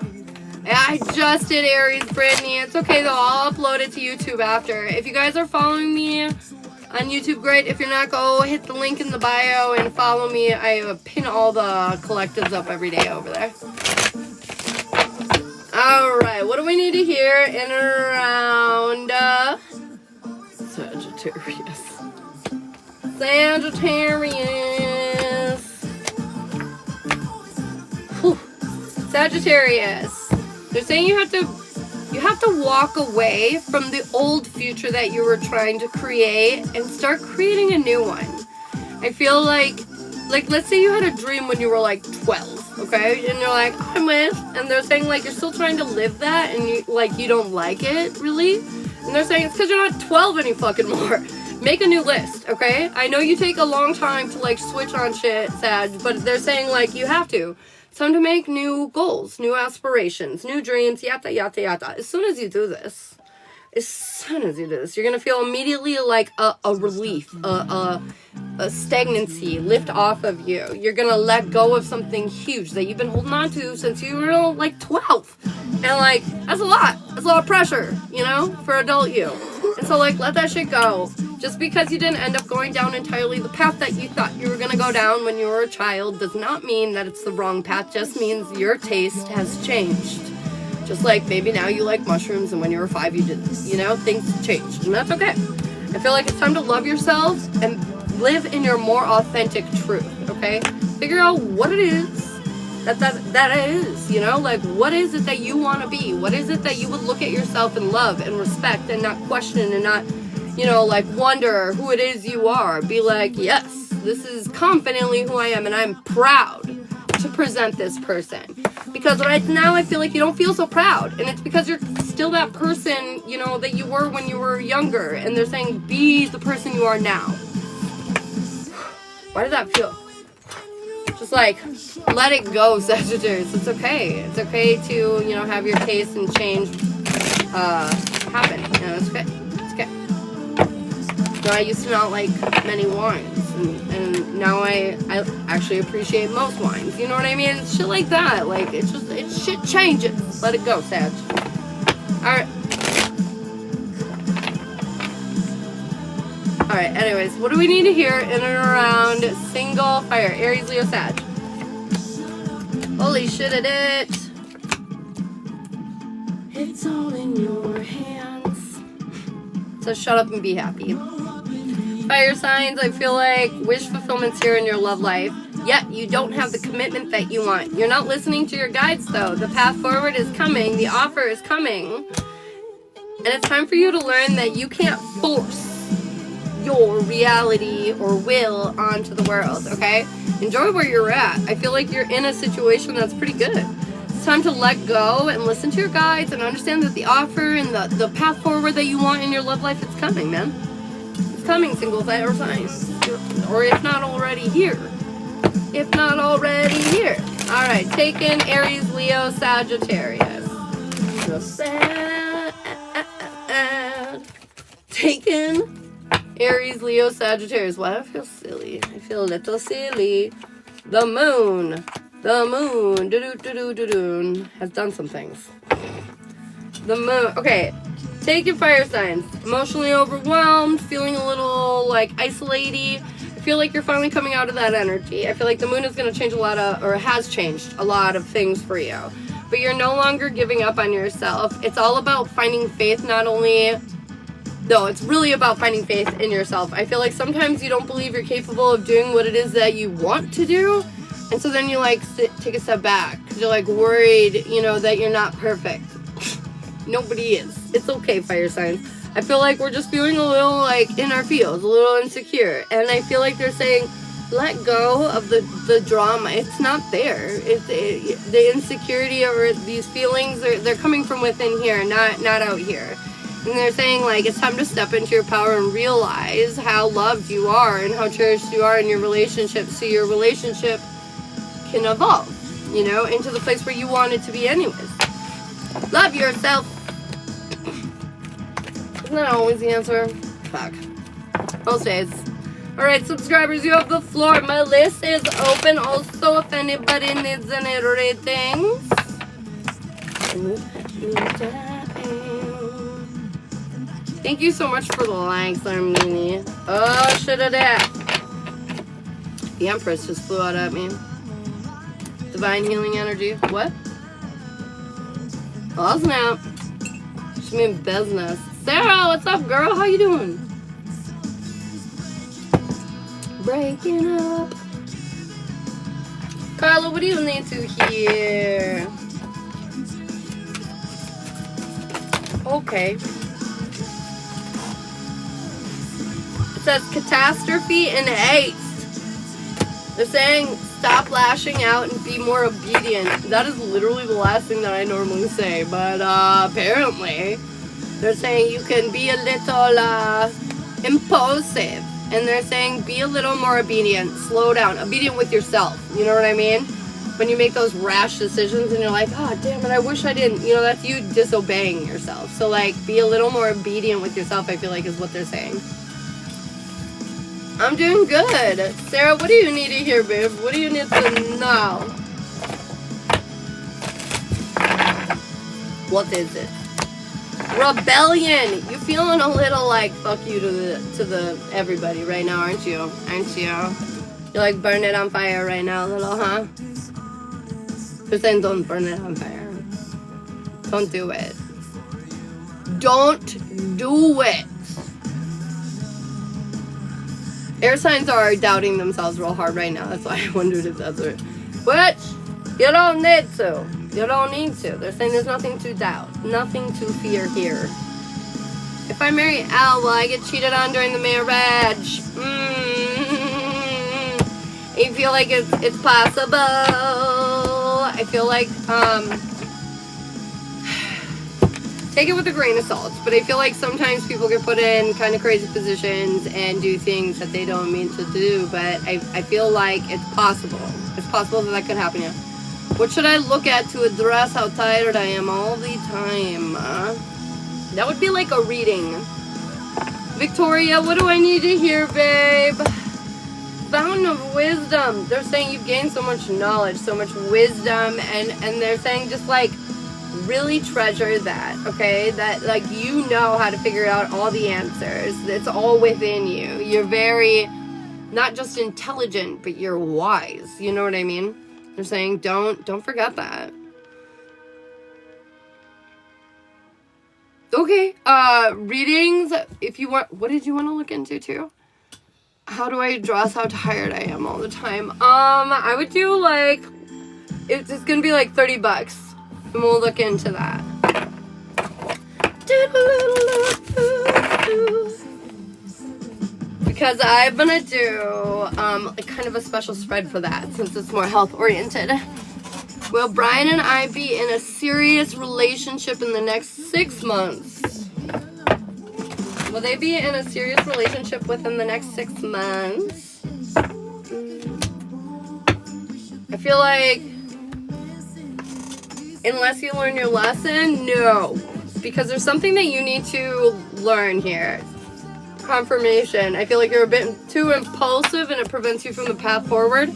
I just did Aries, Brittany. It's okay though. I'll upload it to YouTube after. If you guys are following me on YouTube, great. If you're not, go hit the link in the bio and follow me. I pin all the collectives up every day over there. Alright, what do we need to hear in and around Sagittarius? Sagittarius. Whew. Sagittarius. They're saying you have to walk away from the old future that you were trying to create and start creating a new one. I feel like let's say you had a dream when you were like 12, okay? And you're like, I wish. And they're saying like you're still trying to live that and you don't like it, really? And they're saying it's because you're not 12 any fucking more. Make a new list, okay? I know you take a long time to like switch on shit, Sag, but they're saying like you have to. It's time to make new goals, new aspirations, new dreams, yada, yada, yada. As soon as you do this, you're going to feel immediately like a relief, a stagnancy lift off of you. You're going to let go of something huge that you've been holding on to since you were like 12. And like, that's a lot. That's a lot of pressure, you know, for adult you. And so like, let that shit go. Just because you didn't end up going down entirely the path that you thought you were going to go down when you were a child does not mean that it's the wrong path. Just means your taste has changed. Just like maybe now you like mushrooms and when you were 5 you didn't. You know, things changed. And that's okay. I feel like it's time to love yourself and live in your more authentic truth, okay? Figure out what it is that is, you know? Like, what is it that you want to be? What is it that you would look at yourself and love and respect and not question and not, you know, like wonder who it is you are. Be like, yes, this is confidently who I am and I'm proud to present this person. Because right now I feel like you don't feel so proud. And it's because you're still that person, you know, that you were when you were younger. And they're saying, be the person you are now. Why did that feel? Just like, let it go, Sagittarius. It's okay. It's okay to, you know, have your taste and change happen. You know, it's okay. It's okay. You know, I used to not like many wines. And now I actually appreciate most wines. You know what I mean? It's shit like that. Like, it's shit changes. Let it go, Sag. Alright. Alright, anyways, what do we need to hear in and around single fire? Aries, Leo, Sag. Holy shit, it. It's all in your hands. So shut up and be happy. Fire signs, I feel like wish fulfillment's here in your love life. Yet you don't have the commitment that you want. You're not listening to your guides though. The path forward is coming. The offer is coming. And it's time for you to learn that you can't force your reality or will onto the world, okay? Enjoy where you're at. I feel like you're in a situation that's pretty good. It's time to let go and listen to your guides and understand that the offer and the path forward that you want in your love life, it's coming, man. It's coming, single fire signs. Or if not already here. If not already here. Alright, taking Aries, Leo, Sagittarius. So sad. Taking Aries, Leo, Sagittarius. Why do I feel silly? I feel a little silly. The moon, do-do-do-do-do-do, has done some things. The moon, okay. Taking fire signs. Emotionally overwhelmed, feeling a little, like, isolated. I feel like you're finally coming out of that energy. I feel like the moon is going to change a lot of, or has changed a lot of things for you. But you're no longer giving up on yourself. It's all about finding faith, not only... No, it's really about finding faith in yourself. I feel like sometimes you don't believe you're capable of doing what it is that you want to do. And so then you, like, take a step back. Because you're, like, worried, you know, that you're not perfect. Nobody is. It's okay, fire signs. I feel like we're just feeling a little like in our feels, a little insecure. And I feel like they're saying, let go of the drama. It's not there. The insecurity or these feelings, they're coming from within here, not out here. And they're saying, like, it's time to step into your power and realize how loved you are and how cherished you are in your relationship, so your relationship can evolve, you know, into the place where you want it to be anyways. Love yourself. Isn't that always the answer? Fuck. Most days. Alright, subscribers, you have the floor. My list is open. Also, if anybody needs any ratings. Thank you so much for the likes, Armini. Oh, shit of that. The Empress just flew out at me. Divine healing energy. What? Oh, snap. She mean business. Sarah, what's up, girl? How you doing? Breaking up. Carla, what do you need to hear? Okay. It says catastrophe and haste. They're saying stop lashing out and be more obedient. That is literally the last thing that I normally say, but apparently they're saying you can be a little impulsive, and they're saying be a little more obedient, slow down, obedient with yourself. You know what I mean? When you make those rash decisions and you're like, oh damn it, I wish I didn't. You know, that's you disobeying yourself. So like, be a little more obedient with yourself, I feel like is what they're saying. I'm doing good. Sarah, what do you need to hear, babe? What do you need to know? What is it? Rebellion. You feeling a little like fuck you to the everybody right now, aren't you? Aren't you? You're like burn it on fire right now, little, huh? Who's saying don't burn it on fire? Don't do it. Don't do it. Air signs are doubting themselves real hard right now. That's why I wondered if that's it. Which, you don't need to. You don't need to. They're saying there's nothing to doubt. Nothing to fear here. If I marry Al, will I get cheated on during the marriage? I feel like it's possible. I feel like, take it with a grain of salt, but I feel like sometimes people get put in kind of crazy positions and do things that they don't mean to do, but I feel like it's possible. It's possible that could happen, yeah. What should I look at to address how tired I am all the time? That would be like a reading. Victoria, what do I need to hear, babe? Fountain of wisdom. They're saying you've gained so much knowledge, so much wisdom, and they're saying just like, really treasure that, okay? That, like, you know how to figure out all the answers. It's all within you. You're very, not just intelligent, but you're wise. You know what I mean? They're saying don't forget that. Okay, readings, if you want, what did you want to look into too? How do I address how tired I am all the time? I would do like, it's gonna be like $30. And we'll look into that. Because I'm gonna do kind of a special spread for that, since it's more health oriented. Will Brian and I be in a serious relationship in the next 6 months? Will they be in a serious relationship within the next 6 months? I feel like, unless you learn your lesson, no. Because there's something that you need to learn here. Confirmation. I feel like you're a bit too impulsive and it prevents you from the path forward.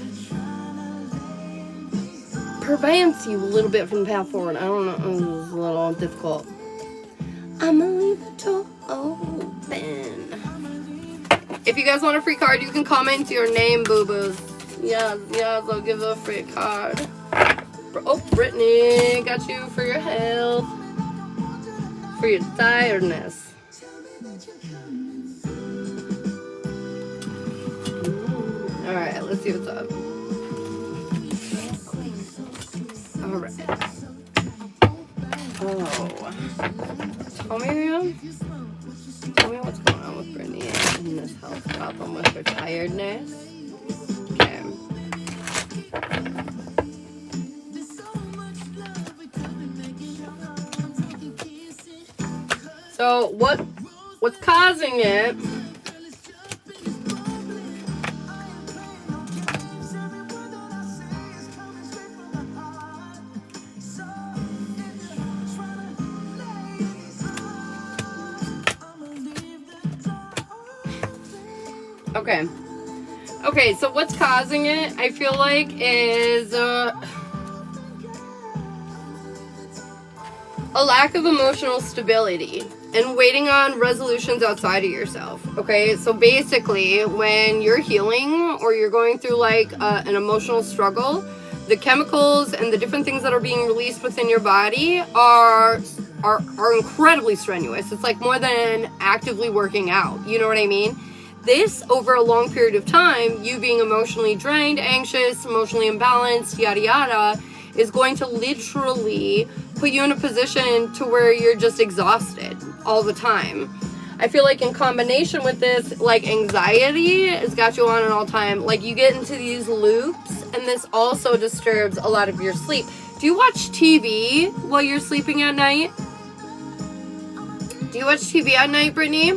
Prevents you a little bit from the path forward. I don't know. It's a little difficult. I'm gonna leave the door open. If you guys want a free card, you can comment your name, boo-boos. Yes, I'll give a free card. Oh, Brittany, got you for your health, for your tiredness. All right, let's see what's up. All right. Oh, Tell me what's going on with Brittany and this health problem with her tiredness. Okay. So what's causing it? Okay, so what's causing it, I feel like, is a lack of emotional stability and waiting on resolutions outside of yourself. Okay, so basically, when you're healing or you're going through like an emotional struggle, the chemicals and the different things that are being released within your body are incredibly strenuous. It's like more than actively working out. You know what I mean? This, over a long period of time, you being emotionally drained, anxious, emotionally imbalanced, yada yada, is going to literally put you in a position to where you're just exhausted all the time. I feel like in combination with this, like anxiety has got you on an all time, like you get into these loops, and this also disturbs a lot of your sleep. Do you watch TV while you're sleeping at night? Do you watch TV at night, Brittany?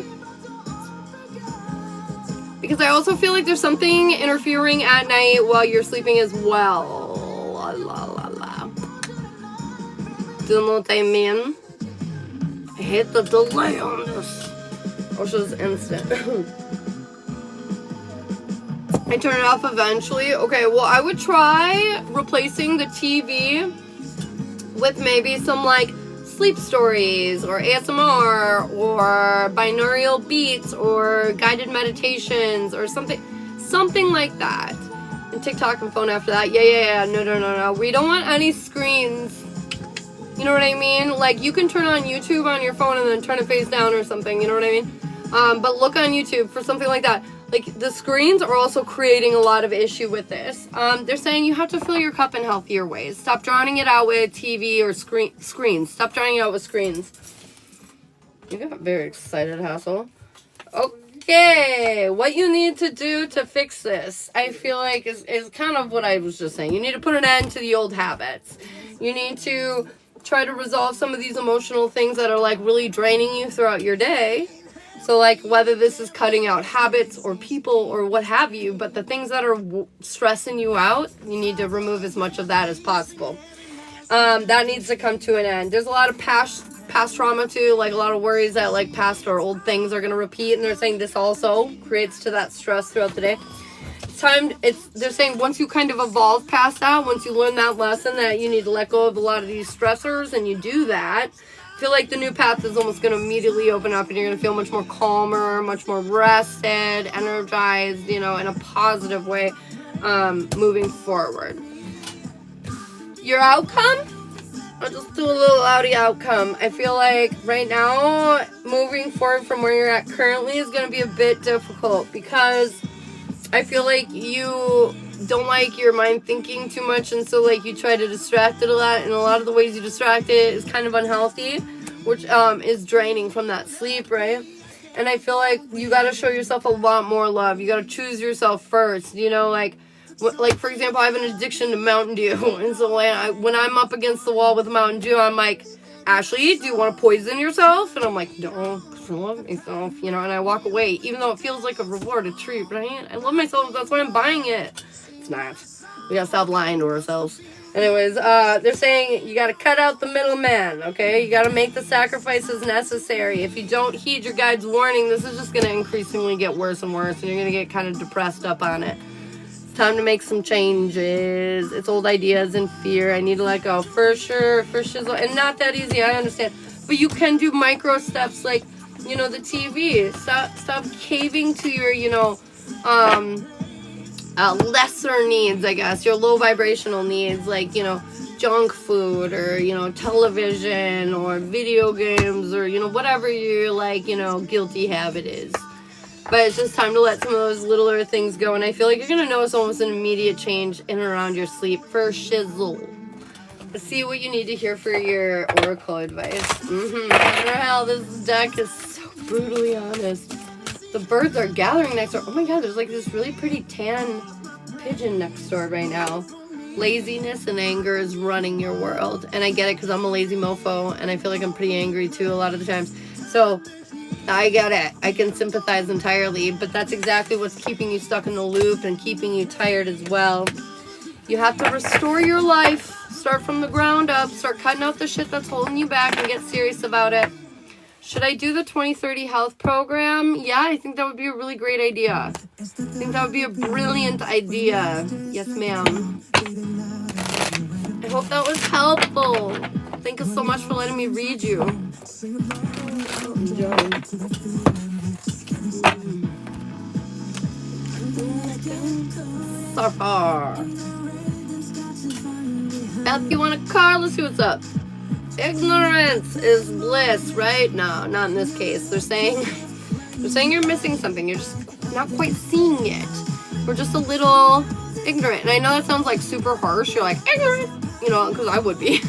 Because I also feel like there's something interfering at night while you're sleeping as well. La la la la. Do you know what I mean? I hate the delay on this. Which is instant. I turn it off eventually. Okay, well, I would try replacing the TV with maybe some like sleep stories or ASMR or binaural beats or guided meditations or something like that. And TikTok and phone after that. Yeah. No. We don't want any screens. You know what I mean? Like, you can turn on YouTube on your phone and then turn it face down or something. You know what I mean? But look on YouTube for something like that. Like, the screens are also creating a lot of issue with this. They're saying you have to fill your cup in healthier ways. Stop drowning it out with TV or screens. Stop drowning it out with screens. You got very excited, Hassel. Okay, what you need to do to fix this, I feel like, is kind of what I was just saying. You need to put an end to the old habits. You need to try to resolve some of these emotional things that are, like, really draining you throughout your day. So, like, whether this is cutting out habits or people or what have you, but the things that are stressing you out, you need to remove as much of that as possible. That needs to come to an end. There's a lot of past trauma, too, like a lot of worries that, like, past or old things are going to repeat, and they're saying this also creates to that stress throughout the day. They're saying once you kind of evolve past that, once you learn that lesson that you need to let go of a lot of these stressors, and you do that, I feel like the new path is almost going to immediately open up, and you're going to feel much more calmer, much more rested, energized, you know, in a positive way, moving forward. Your outcome? I'll just do a little outy outcome. I feel like right now, moving forward from where you're at currently is going to be a bit difficult, because I feel like you don't like your mind thinking too much, and so like you try to distract it a lot, and a lot of the ways you distract it is kind of unhealthy, which is draining from that sleep, right? And I feel like you got to show yourself a lot more love. You got to choose yourself first, you know, like for example, I have an addiction to Mountain Dew, and so when I'm up against the wall with Mountain Dew, I'm like, Ashley, do you want to poison yourself? And I'm like, no, I love myself, you know, and I walk away, even though it feels like a reward, a treat, right? I love myself, that's why I'm buying it. It's not. We gotta stop lying to ourselves. Anyways, they're saying you gotta cut out the middleman, okay? You gotta make the sacrifices necessary. If you don't heed your guide's warning, this is just gonna increasingly get worse and worse, and you're gonna get kind of depressed up on it. It's time to make some changes. It's old ideas and fear. I need to let go. For sure, for shizzle. And not that easy, I understand. But you can do micro steps like, you know, the TV. Stop caving to your, you know, lesser needs, I guess, your low vibrational needs, like, you know, junk food or, you know, television or video games or, you know, whatever your, like, you know, guilty habit is. But it's just time to let some of those littler things go, and I feel like you're going to notice almost an immediate change in and around your sleep for shizzle. see what you need to hear for your oracle advice. What the hell, this deck is so brutally honest. The birds are gathering next door. Oh my god, there's like this really pretty tan pigeon next door right now. Laziness and anger is running your world. And I get it because I'm a lazy mofo and I feel like I'm pretty angry too a lot of the times. So I get it. I can sympathize entirely, but that's exactly what's keeping you stuck in the loop and keeping you tired as well. You have to restore your life. Start from the ground up. Start cutting out the shit that's holding you back and get serious about it. Should I do the 2030 health program? Yeah, I think that would be a really great idea. I think that would be a brilliant idea. Yes, ma'am. I hope that was helpful. Thank you so much for letting me read you. So far. Beth, you want a car? Let's see what's up. Ignorance is bliss, right? No, not in this case. They're saying you're missing something. You're just not quite seeing it. We're just a little ignorant. And I know that sounds like super harsh. You're like, ignorant, you know, because I would be.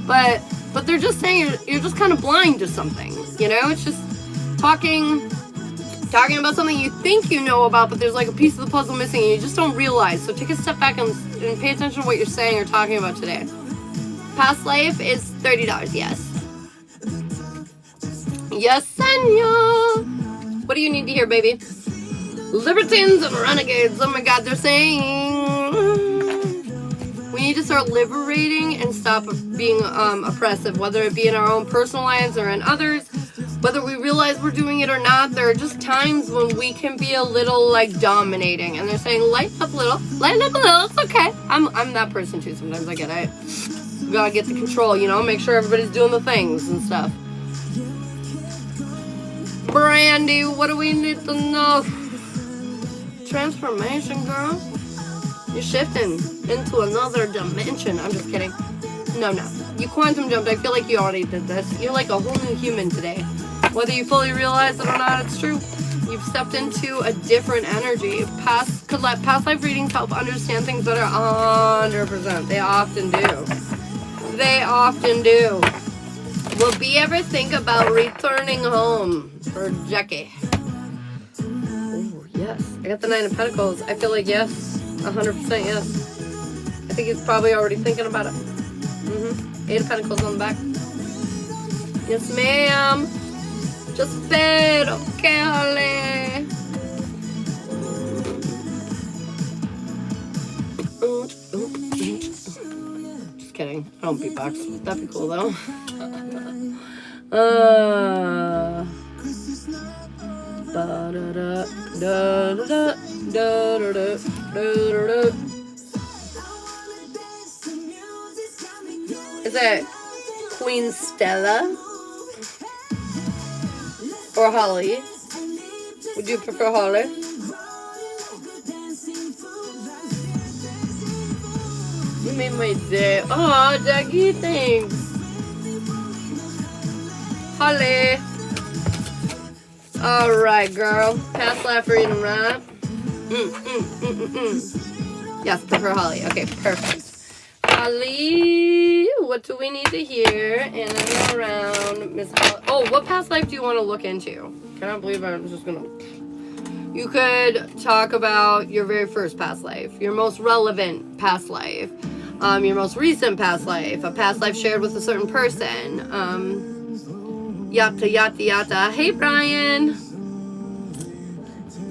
But they're just saying you're just kind of blind to something, you know? It's just talking about something you think you know about, but there's like a piece of the puzzle missing and you just don't realize. So take a step back and pay attention to what you're saying or talking about today. Past life is $30, yes. Yes, senor. What do you need to hear, baby? Libertines and renegades. Oh my god, they're saying we need to start liberating and stop being oppressive, whether it be in our own personal lives or in others. Whether we realize we're doing it or not, there are just times when we can be a little like dominating. And they're saying, lighten up a little, it's okay. I'm that person too, sometimes I get it. You gotta get the control, you know, make sure everybody's doing the things and stuff. Brandy, what do we need to know? Transformation, girl. You're shifting into another dimension. I'm just kidding. No. You quantum jumped. I feel like you already did this. You're like a whole new human today. Whether you fully realize it or not, it's true. You've stepped into a different energy. Past life readings help understand things better 100%. They often do. They often do. Will B ever think about returning home for Jackie? Oh, yes. I got the 9 of Pentacles. I feel like yes. 100% yes. I think he's probably already thinking about it. 8 of Pentacles on the back. Yes, ma'am. Just bed. Okay, Holly. Just kidding. I don't beatbox. That'd be cool, though. Is it Queen Stella or Holly? Would you prefer Holly? You made my day. Oh, Jackie, thanks. Holly. All right, girl. Past life reading, right? Yes, prefer Holly. Okay, perfect. Holly, what do we need to hear in and around Miss Holly? Oh, what past life do you want to look into? Cannot believe I was just gonna. You could talk about your very first past life, your most relevant past life, your most recent past life, a past life shared with a certain person. Yata. Hey, Brian.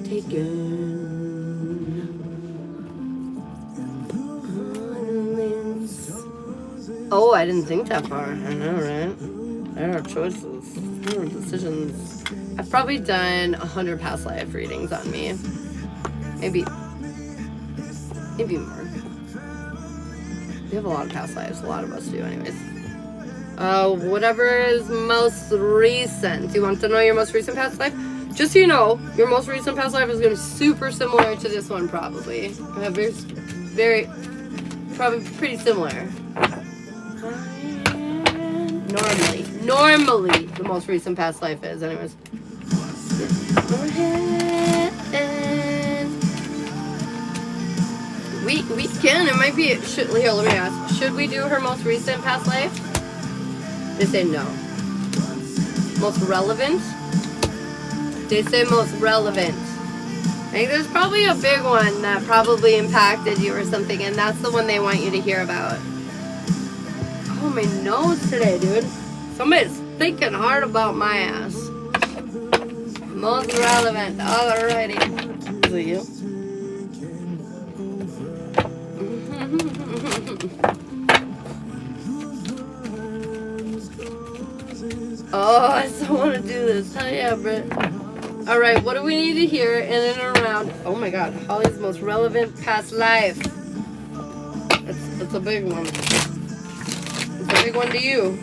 Taken. Oh, I didn't think that far. I know, right? There are choices. There are decisions. I've probably done 100 past life readings on me. Maybe more. We have a lot of past lives. A lot of us do, anyways. Whatever is most recent. Do you want to know your most recent past life? Just so you know, your most recent past life is going to be super similar to this one, probably. Probably pretty similar. Normally, the most recent past life is, anyways. We can. It might be. Here, let me ask. Should we do her most recent past life? They say no. Most relevant? They say most relevant. I think there's probably a big one that probably impacted you or something, and that's the one they want you to hear about. Oh, my nose today, dude. Somebody's thinking hard about my ass. Most relevant. Alrighty. Is it you? Oh, I still want to do this. Hell yeah, Britt. Alright, what do we need to hear in and around? Oh my god, Holly's most relevant past life. It's a big one. It's a big one to you.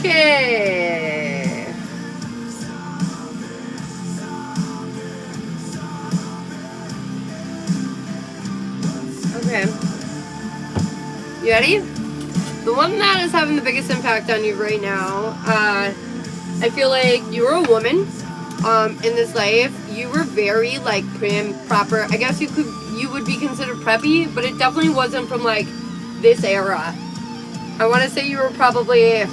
Okay. Okay. You ready? The one that is having the biggest impact on you right now, I feel like you were a woman in this life. You were very like prim, proper. I guess you would be considered preppy, but it definitely wasn't from like this era. I want to say you were probably,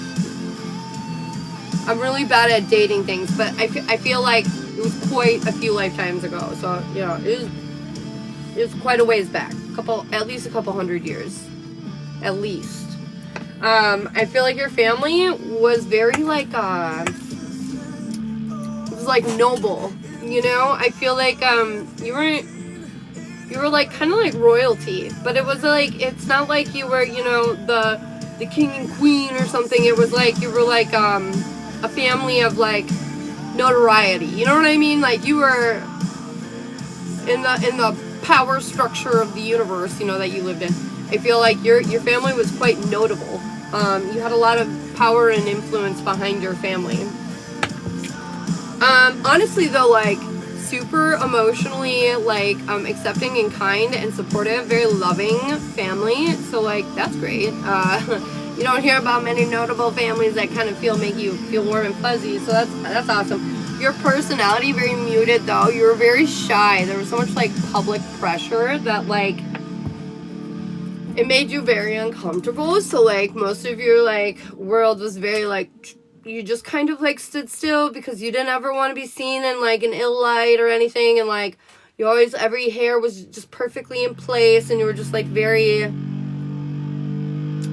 I'm really bad at dating things, but I feel like it was quite a few lifetimes ago. So, you know, it was quite a ways back. At least a couple hundred years. At least. I feel like your family was very like, it was like noble, you know? I feel like, you were like kind of like royalty, but it was like, it's not like you were, you know, the king and queen or something. It was like, you were like, a family of like notoriety, you know what I mean? Like you were in the power structure of the universe, you know, that you lived in. I feel like your family was quite notable. You had a lot of power and influence behind your family. Honestly though, like super emotionally like accepting and kind and supportive, very loving family. So like that's great. You don't hear about many notable families that kind of make you feel warm and fuzzy. So that's awesome. Your personality very muted though. You were very shy. There was so much like public pressure that like it made you very uncomfortable. So like most of your like world was very like, you just kind of like stood still because you didn't ever want to be seen in like an ill light or anything. And like you always, every hair was just perfectly in place, and you were just like very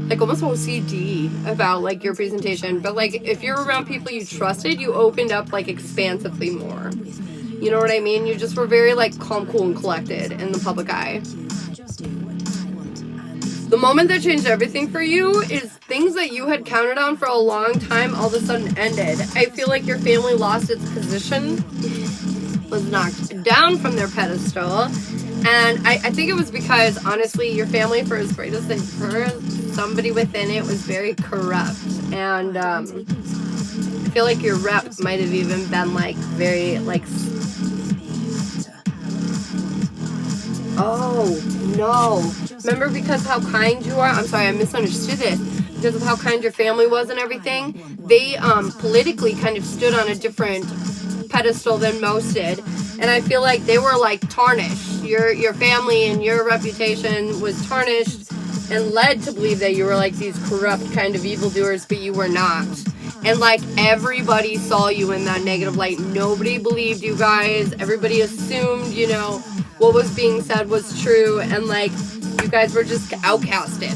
like almost OCD about like your presentation. But like if you're around people you trusted, you opened up like expansively more. You know what I mean? You just were very like calm, cool, and collected in the public eye. The moment that changed everything for you is things that you had counted on for a long time all of a sudden ended. I feel like your family lost its position, was knocked down from their pedestal. And I think it was because, honestly, your family, for as great as they were, somebody within it was very corrupt. And I feel like your rep might have even been like very like, oh no, remember because how kind you are? I'm sorry, I misunderstood this. Because of how kind your family was and everything, they politically kind of stood on a different pedestal than most did. And I feel like they were like tarnished. Your family and your reputation was tarnished and led to believe that you were like these corrupt kind of evildoers, but you were not. And like everybody saw you in that negative light. Nobody believed you guys. Everybody assumed, you know, what was being said was true, and like you guys were just outcasted.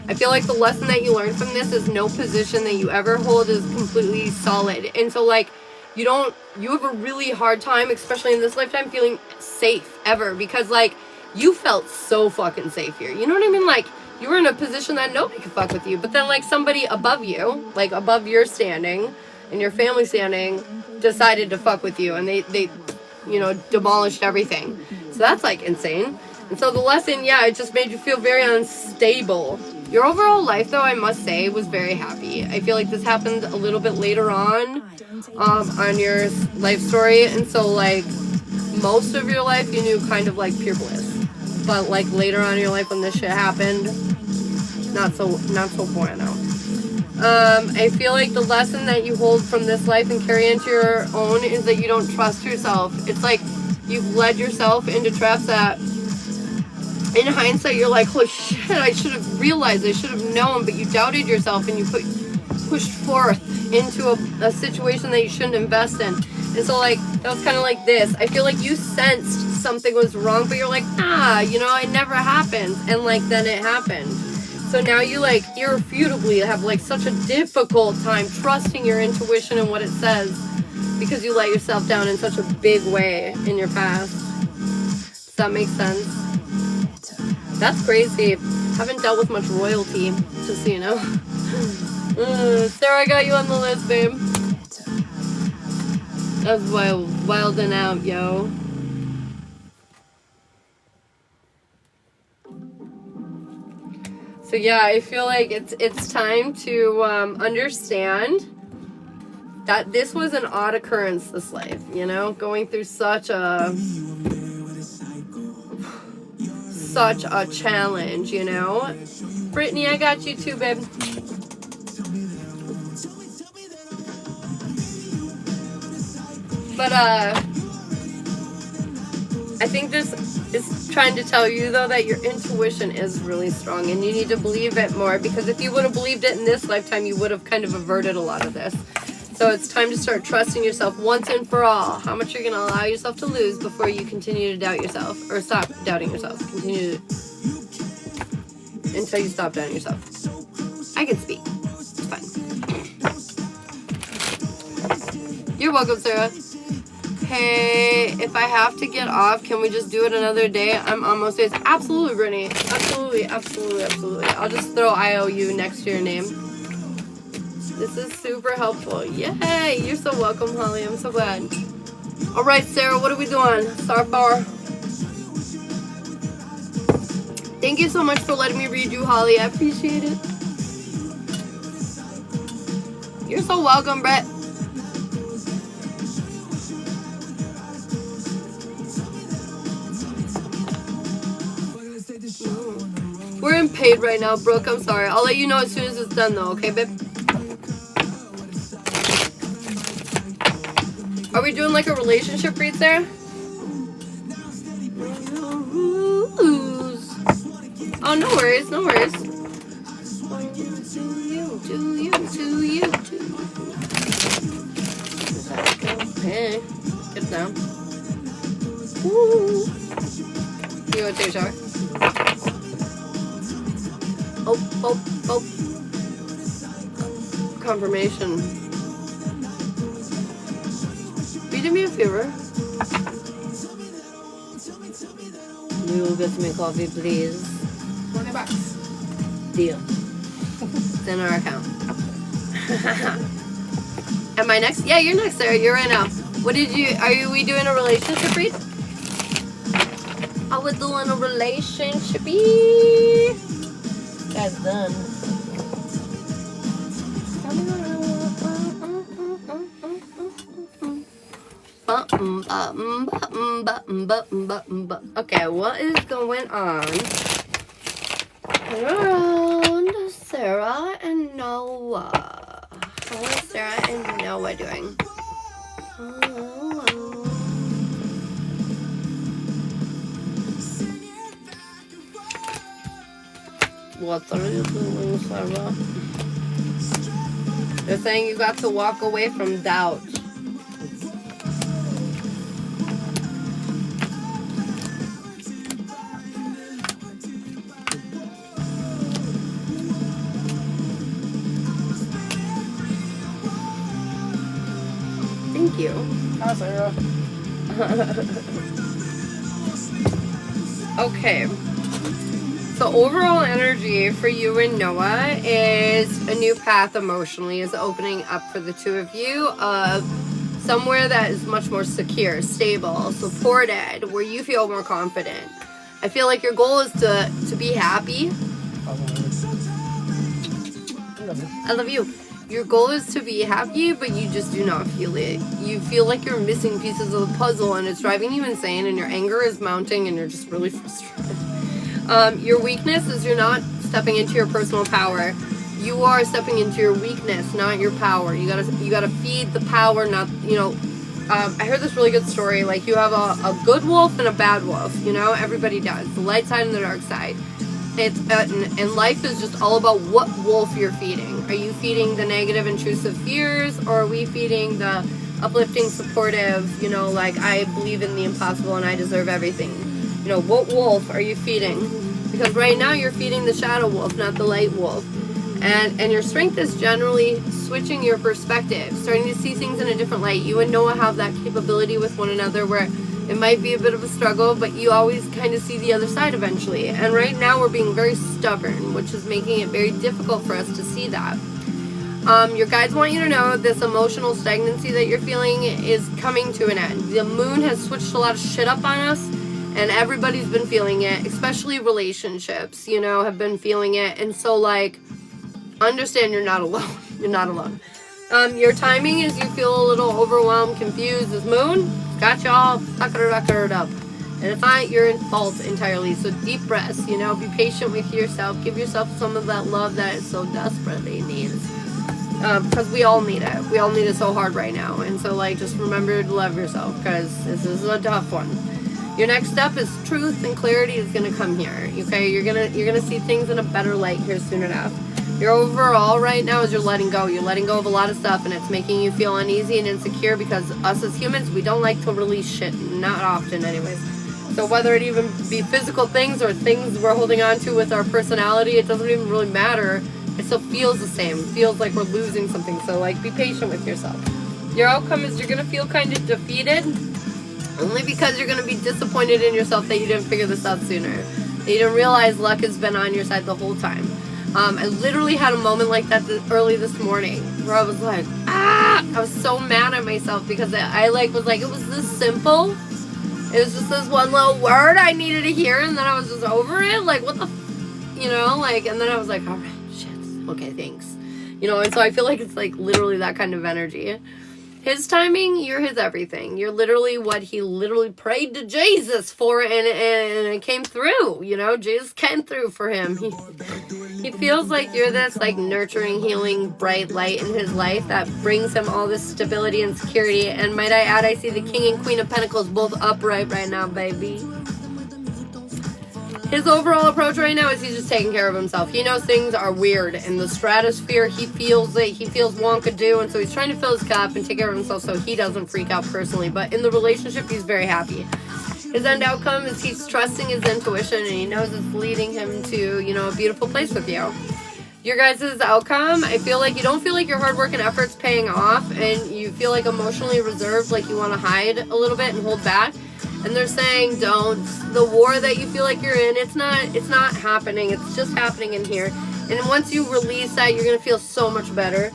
I feel like the lesson that you learned from this is no position that you ever hold is completely solid. And so like you have a really hard time, especially in this lifetime, feeling safe ever, because like you felt so fucking safe here. You know what I mean? Like you were in a position that nobody could fuck with you, but then like somebody above you, like above your standing and your family standing, decided to fuck with you, and they you know, demolished everything. So that's like insane. And so the lesson, yeah, it just made you feel very unstable. Your overall life, though, I must say, was very happy. I feel like this happened a little bit later on your life story. And so, like, most of your life, you knew kind of, like, pure bliss. But, like, later on in your life when this shit happened, not so bueno. I feel like the lesson that you hold from this life and carry into your own is that you don't trust yourself. It's like you've led yourself into traps that, in hindsight, you're like, oh shit, I should have realized, I should have known, but you doubted yourself and you pushed forth into a situation that you shouldn't invest in. And so, like, that was kind of like this. I feel like you sensed something was wrong, but you're like, you know, it never happened. And, like, then it happened. So now you, like, irrefutably have, like, such a difficult time trusting your intuition and what it says because you let yourself down in such a big way in your past. Does that make sense? That's crazy. Haven't dealt with much royalty, just so you know. Sarah, I got you on the list, babe. That's wilding out, yo. So yeah, I feel like it's time to understand that this was an odd occurrence this life, you know, going through such a challenge, you know. Brittany, I got you too, babe. But I think this is trying to tell you, though, that your intuition is really strong and you need to believe it more, because if you would have believed it in this lifetime, you would have kind of averted a lot of this. So it's time to start trusting yourself once and for all. How much you're going to allow yourself to lose before you continue to doubt yourself, or stop doubting yourself. Continue until you stop doubting yourself. I can speak. It's fine. You're welcome, Sarah. Hey, if I have to get off, can we just do it another day? I'm almost days. Absolutely, Brittany. Absolutely, absolutely, absolutely. I'll just throw IOU next to your name. This is super helpful. Yay! You're so welcome, Holly. I'm so glad. All right, Sarah, what are we doing? Star power. Thank you so much for letting me read you, Holly. I appreciate it. You're so welcome, Brett. We're in paid right now, Brooke. I'm sorry. I'll let you know as soon as it's done, though. Okay, babe? Are we doing like a relationship read there? Oh, no worries. No worries. To you. Hey. Get down. Woo. You want to take a shower? Oh. Confirmation. Will you do me a favor? You will get me coffee, please. $20. Deal. It's in our account. Am I next? Yeah, you're next, Sarah. You're right now. What did you... Are we doing a relationship read? Are we doing a relationship-y? That's done. Okay, what is going on around Sarah and Noah? How is Sarah and Noah doing? What are you doing, Sarah? They're saying you got to walk away from doubt. Thank you. Hi, Sarah. Okay. So overall energy for you and Noah is a new path emotionally is opening up for the two of you of somewhere that is much more secure, stable, supported, where you feel more confident. I feel like your goal is to be happy. I love you. Your goal is to be happy, but you just do not feel it. You feel like you're missing pieces of the puzzle, and it's driving you insane, and your anger is mounting, and you're just really frustrated. Your weakness is you're not stepping into your personal power. You are stepping into your weakness, not your power. You gotta feed the power, not, you know. I heard this really good story. Like, you have a good wolf and a bad wolf. You know, everybody does. The light side and the dark side. It's and life is just all about what wolf you're feeding. Are you feeding the negative, intrusive fears, or are we feeding the uplifting, supportive, you know, like, I believe in the impossible and I deserve everything? You know, what wolf are you feeding? Because right now you're feeding the shadow wolf, not the light wolf. And your strength is generally switching your perspective, starting to see things in a different light. You and Noah have that capability with one another where it might be a bit of a struggle, but you always kind of see the other side eventually. And right now we're being very stubborn, which is making it very difficult for us to see that. Your guides want you to know this emotional stagnancy that you're feeling is coming to an end. The moon has switched a lot of shit up on us, and everybody's been feeling it, especially relationships, you know, have been feeling it. And so, like, understand you're not alone. You're not alone. Your timing is you feel a little overwhelmed, confused. This moon got you all suckered up. And it's not your fault entirely. So deep breaths, you know, be patient with yourself. Give yourself some of that love that it so desperately needs. Because we all need it. We all need it so hard right now. And so, like, just remember to love yourself, because this is a tough one. Your next step is truth and clarity is going to come here. Okay, you're gonna see things in a better light here soon enough. Your overall right now is you're letting go. You're letting go of a lot of stuff, and it's making you feel uneasy and insecure, because us as humans, we don't like to release shit. Not often anyways. So whether it even be physical things or things we're holding on to with our personality, it doesn't even really matter. It still feels the same. It feels like we're losing something. So, like, be patient with yourself. Your outcome is you're going to feel kind of defeated, only because you're going to be disappointed in yourself that you didn't figure this out sooner. That you didn't realize luck has been on your side the whole time. I literally had a moment like that early this morning where I was like, I was so mad at myself because I was like, it was this simple. It was just this one little word I needed to hear, and then I was just over it. Like, what the, you know, like, and then I was like, all right, shit, okay, thanks. You know, and so I feel like it's like literally that kind of energy. His timing, you're his everything. You're literally what he literally prayed to Jesus for, and it came through, you know? Jesus came through for him. He feels like you're this, like, nurturing, healing, bright light in his life that brings him all this stability and security. And might I add, I see the King and Queen of Pentacles both upright right now, baby. His overall approach right now is he's just taking care of himself. He knows things are weird in the stratosphere. He feels it. He feels Wonka do, and so he's trying to fill his cup and take care of himself so he doesn't freak out personally. But in the relationship, he's very happy. His end outcome is he's trusting his intuition, and he knows it's leading him to, you know, a beautiful place with you. Your guys' outcome, I feel like you don't feel like your hard work and effort's paying off, and you feel like emotionally reserved, like you want to hide a little bit and hold back. And they're saying don't. The war that you feel like you're in, it's not happening. It's just happening in here. And once you release that, you're going to feel so much better.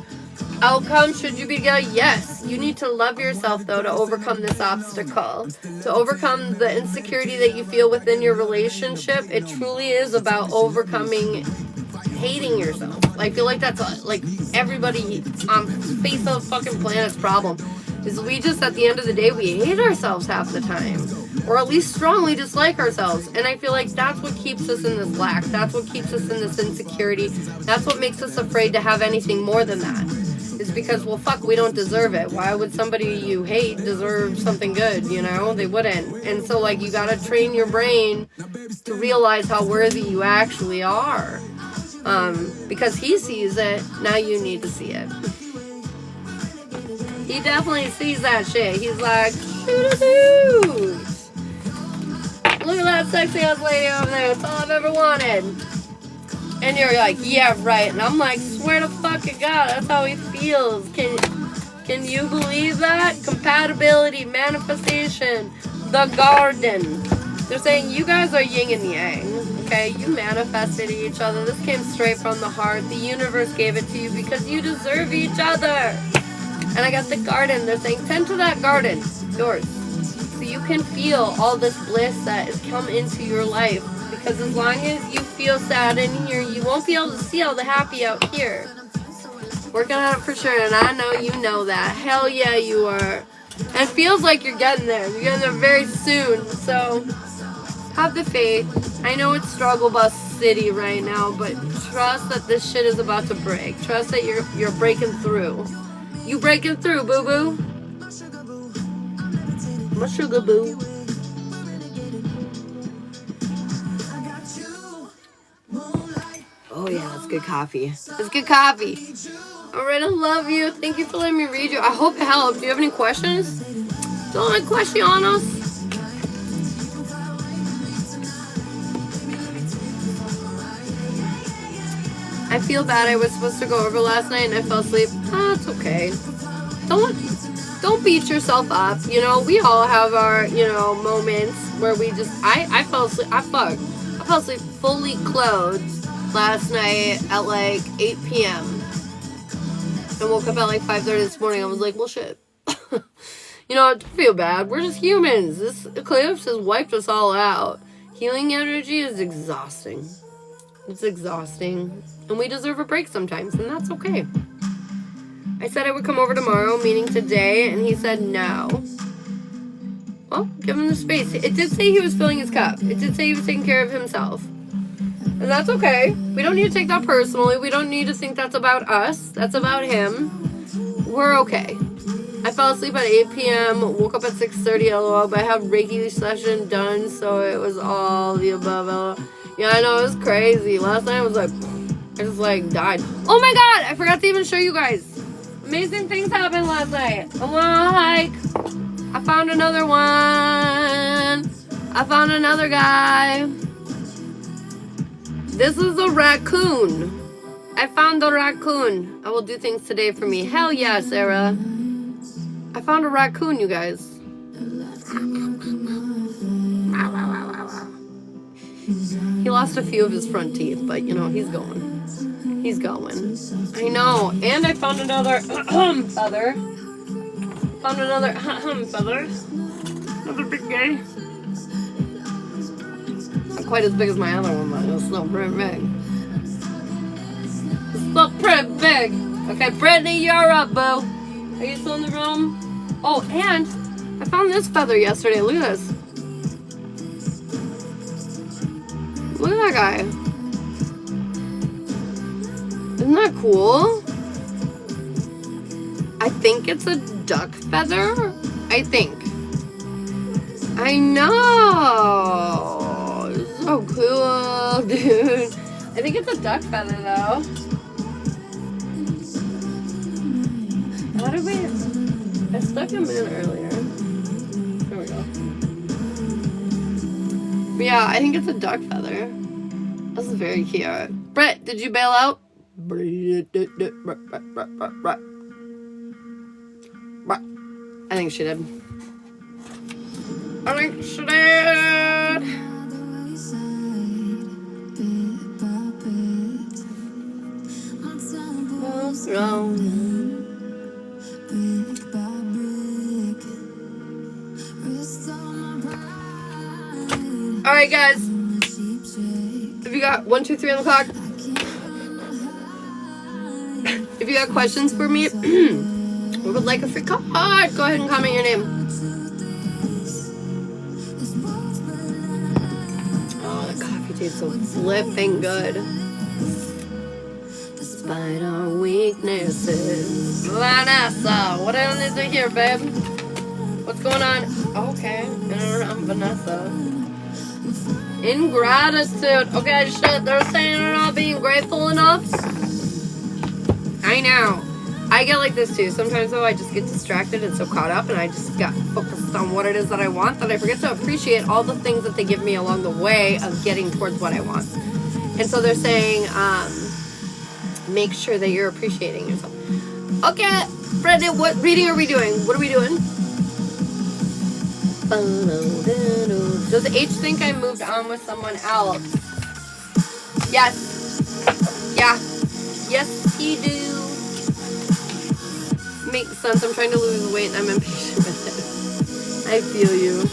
Outcome, should you be together? Yes. You need to love yourself, though, to overcome this obstacle. To overcome the insecurity that you feel within your relationship. It truly is about overcoming hating yourself. I feel like that's like everybody on the face of the fucking planet's problem. Is we just, at the end of the day, we hate ourselves half the time. Or at least strongly dislike ourselves. And I feel like that's what keeps us in this lack. That's what keeps us in this insecurity. That's what makes us afraid to have anything more than that. Is because, well, fuck, we don't deserve it. Why would somebody you hate deserve something good, you know? They wouldn't. And so, like, you gotta train your brain to realize how worthy you actually are. Because he sees it, now you need to see it. He definitely sees that shit. He's like, shoot. Look at that sexy ass lady over there. That's all I've ever wanted. And you're like, yeah, right. And I'm like, swear to fucking God, that's how he feels. Can you believe that? Compatibility, manifestation, the garden. They're saying you guys are yin and yang. Okay, you manifested each other. This came straight from the heart. The universe gave it to you because you deserve each other. And I got the garden. They're saying, tend to that garden. Yours. So you can feel all this bliss that has come into your life. Because as long as you feel sad in here, you won't be able to see all the happy out here. Working on it for sure, and I know you know that. Hell yeah, you are. And it feels like you're getting there. You're getting there very soon. So have the faith. I know it's struggle bus city right now, but trust that this shit is about to break. Trust that you're breaking through. You breaking through, boo boo. My sugar boo. Oh yeah, that's good coffee. That's good coffee. Alright, I love you. Thank you for letting me read you. I hope it helped. Do you have any questions? Don't have questions? I feel bad. I was supposed to go over last night and I fell asleep. Ah, it's okay. Don't beat yourself up. You know, we all have our, you know, moments where we just I fell asleep. I fell asleep fully clothed last night at like 8 p.m. and woke up at like 5:30 this morning. I was like, well, shit. You know, don't feel bad. We're just humans. This eclipse has wiped us all out. Healing energy is exhausting. It's exhausting. And we deserve a break sometimes, and that's okay. I said I would come over tomorrow, meaning today, and he said no. Well, give him the space. It did say he was filling his cup. It did say he was taking care of himself. And that's okay. We don't need to take that personally. We don't need to think that's about us. That's about him. We're okay. I fell asleep at 8 p.m., woke up at 6:30, lol, but I have Reiki session done, so it was all the above, lol. Yeah, I know, it was crazy. Last night I was like, I just like died. Oh my god, I forgot to even show you guys. Amazing things happened last night. I went on a hike. I found another one. I found another guy. This is a raccoon. I found a raccoon. I will do things today for me. Hell yeah, Sarah. I found a raccoon, you guys. He lost a few of his front teeth, but you know, he's going. He's going. I know. And I found another feather. Found another feather. Another big guy. Not quite as big as my other one, but it's still pretty big. It's still pretty big. Okay, Brittany, you're up, boo. Are you still in the room? Oh, and I found this feather yesterday. Look at this. Look at that guy. Isn't that cool? I think it's a duck feather. I think. I know. It's so cool, dude. I think it's a duck feather, though. How did we... I stuck him in earlier. There we go. But yeah, I think it's a duck feather. This is very cute. Brett, did you bail out? I think she did. I think she did. What's wrong? Alright guys, if you got 1, 2, 3 on the clock, if you got questions for me, or would like a free card, go ahead and comment your name. Oh, the coffee tastes so flipping good. Despite our weaknesses. Vanessa, what is it here, babe? What's going on? Okay, I'm Vanessa. Ingratitude. Okay, shit, they're saying they're not being grateful enough. I know. I get like this too. Sometimes though I just get distracted and so caught up and I just got focused on what it is that I want that I forget to appreciate all the things that they give me along the way of getting towards what I want. And so they're saying, make sure that you're appreciating yourself. Okay, Brendan, what reading are we doing? What are we doing? Does H think I moved on with someone else? Yes. Yeah. Yes, he do. Makes sense. I'm trying to lose weight and I'm impatient with it. I feel you.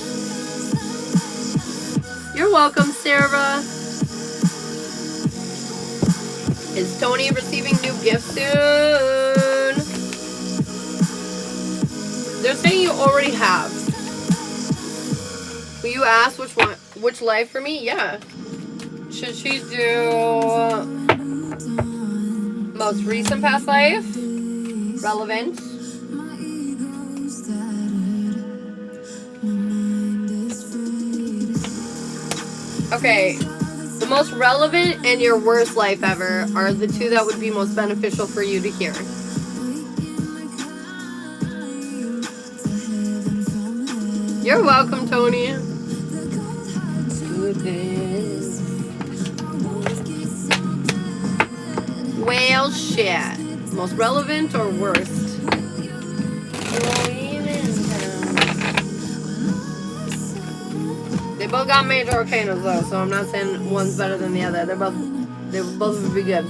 You're welcome, Sarah. Is Tony receiving new gifts soon? They're saying you already have. Will you ask which life for me? Yeah. Should she do most recent past life? Relevant? Okay. The most relevant and your worst life ever are the two that would be most beneficial for you to hear. You're welcome, Tony. Well, shit. Most relevant or worst? They both got major arcanas though, so I'm not saying one's better than the other. They both would be good.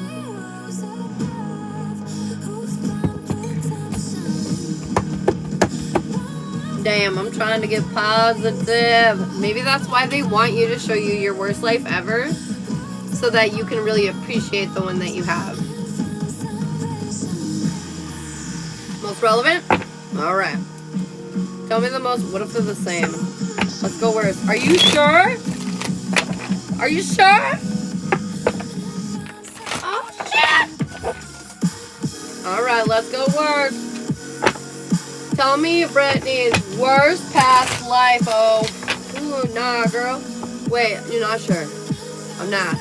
Damn, I'm trying to get positive. Maybe that's why they want you to show you your worst life ever, so that you can really appreciate the one that you have. Most relevant? Alright. Tell me the most. What if they're the same? Let's go worst. Are you sure? Are you sure? Oh, shit! Alright, let's go worst. Tell me Brittany's worst past life. Oh, ooh, nah, girl. Wait, you're not sure. I'm not.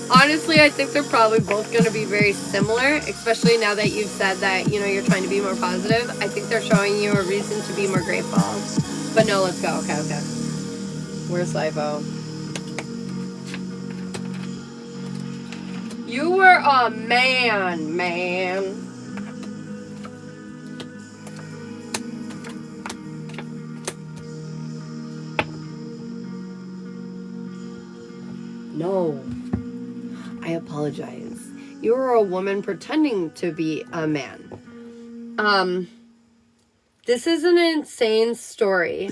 Honestly, I think they're probably both going to be very similar, especially now that you've said that, you know, you're trying to be more positive. I think they're showing you a reason to be more grateful. But no, let's go. Okay. Where's Livo? You were a man. No. I apologize. You were a woman pretending to be a man. This is an insane story.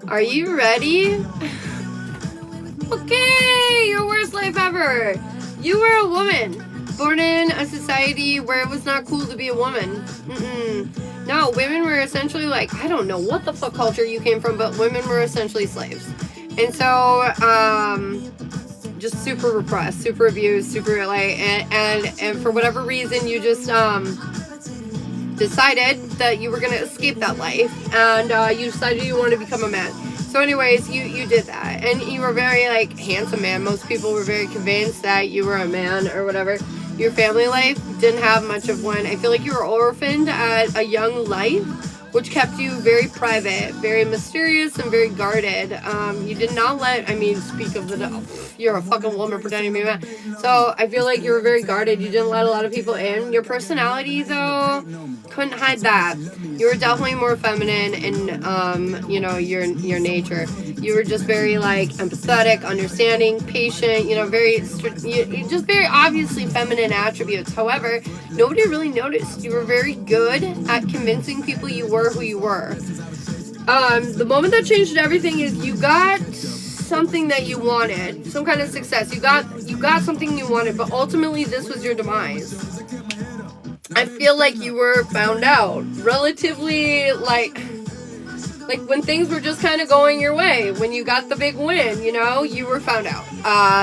Are you ready? Okay, your worst life ever. You were a woman, born in a society where it was not cool to be a woman. No, women were essentially like, I don't know what the fuck culture you came from, but women were essentially slaves. And so, just super repressed, super abused, super like, and for whatever reason, you just, decided that you were going to escape that life, and, you decided you wanted to become a man. So anyways, you did that, and you were very, like, handsome man. Most people were very convinced that you were a man or whatever. Your family life didn't have much of one. I feel like you were orphaned at a young life, which kept you very private, very mysterious, and very guarded. You did not speak of the devil. You're a fucking woman pretending to be a man. So I feel like you were very guarded. You didn't let a lot of people in. Your personality, though, couldn't hide that. You were definitely more feminine in, your nature. You were just very, like, empathetic, understanding, patient, just very obviously feminine attributes. However, nobody really noticed. You were very good at convincing people you were who you were. The moment that changed everything is you got something that you wanted, some kind of success. You got something you wanted, but ultimately this was your demise. I feel like you were found out relatively, like when things were just kind of going your way, when you got the big win, you were found out.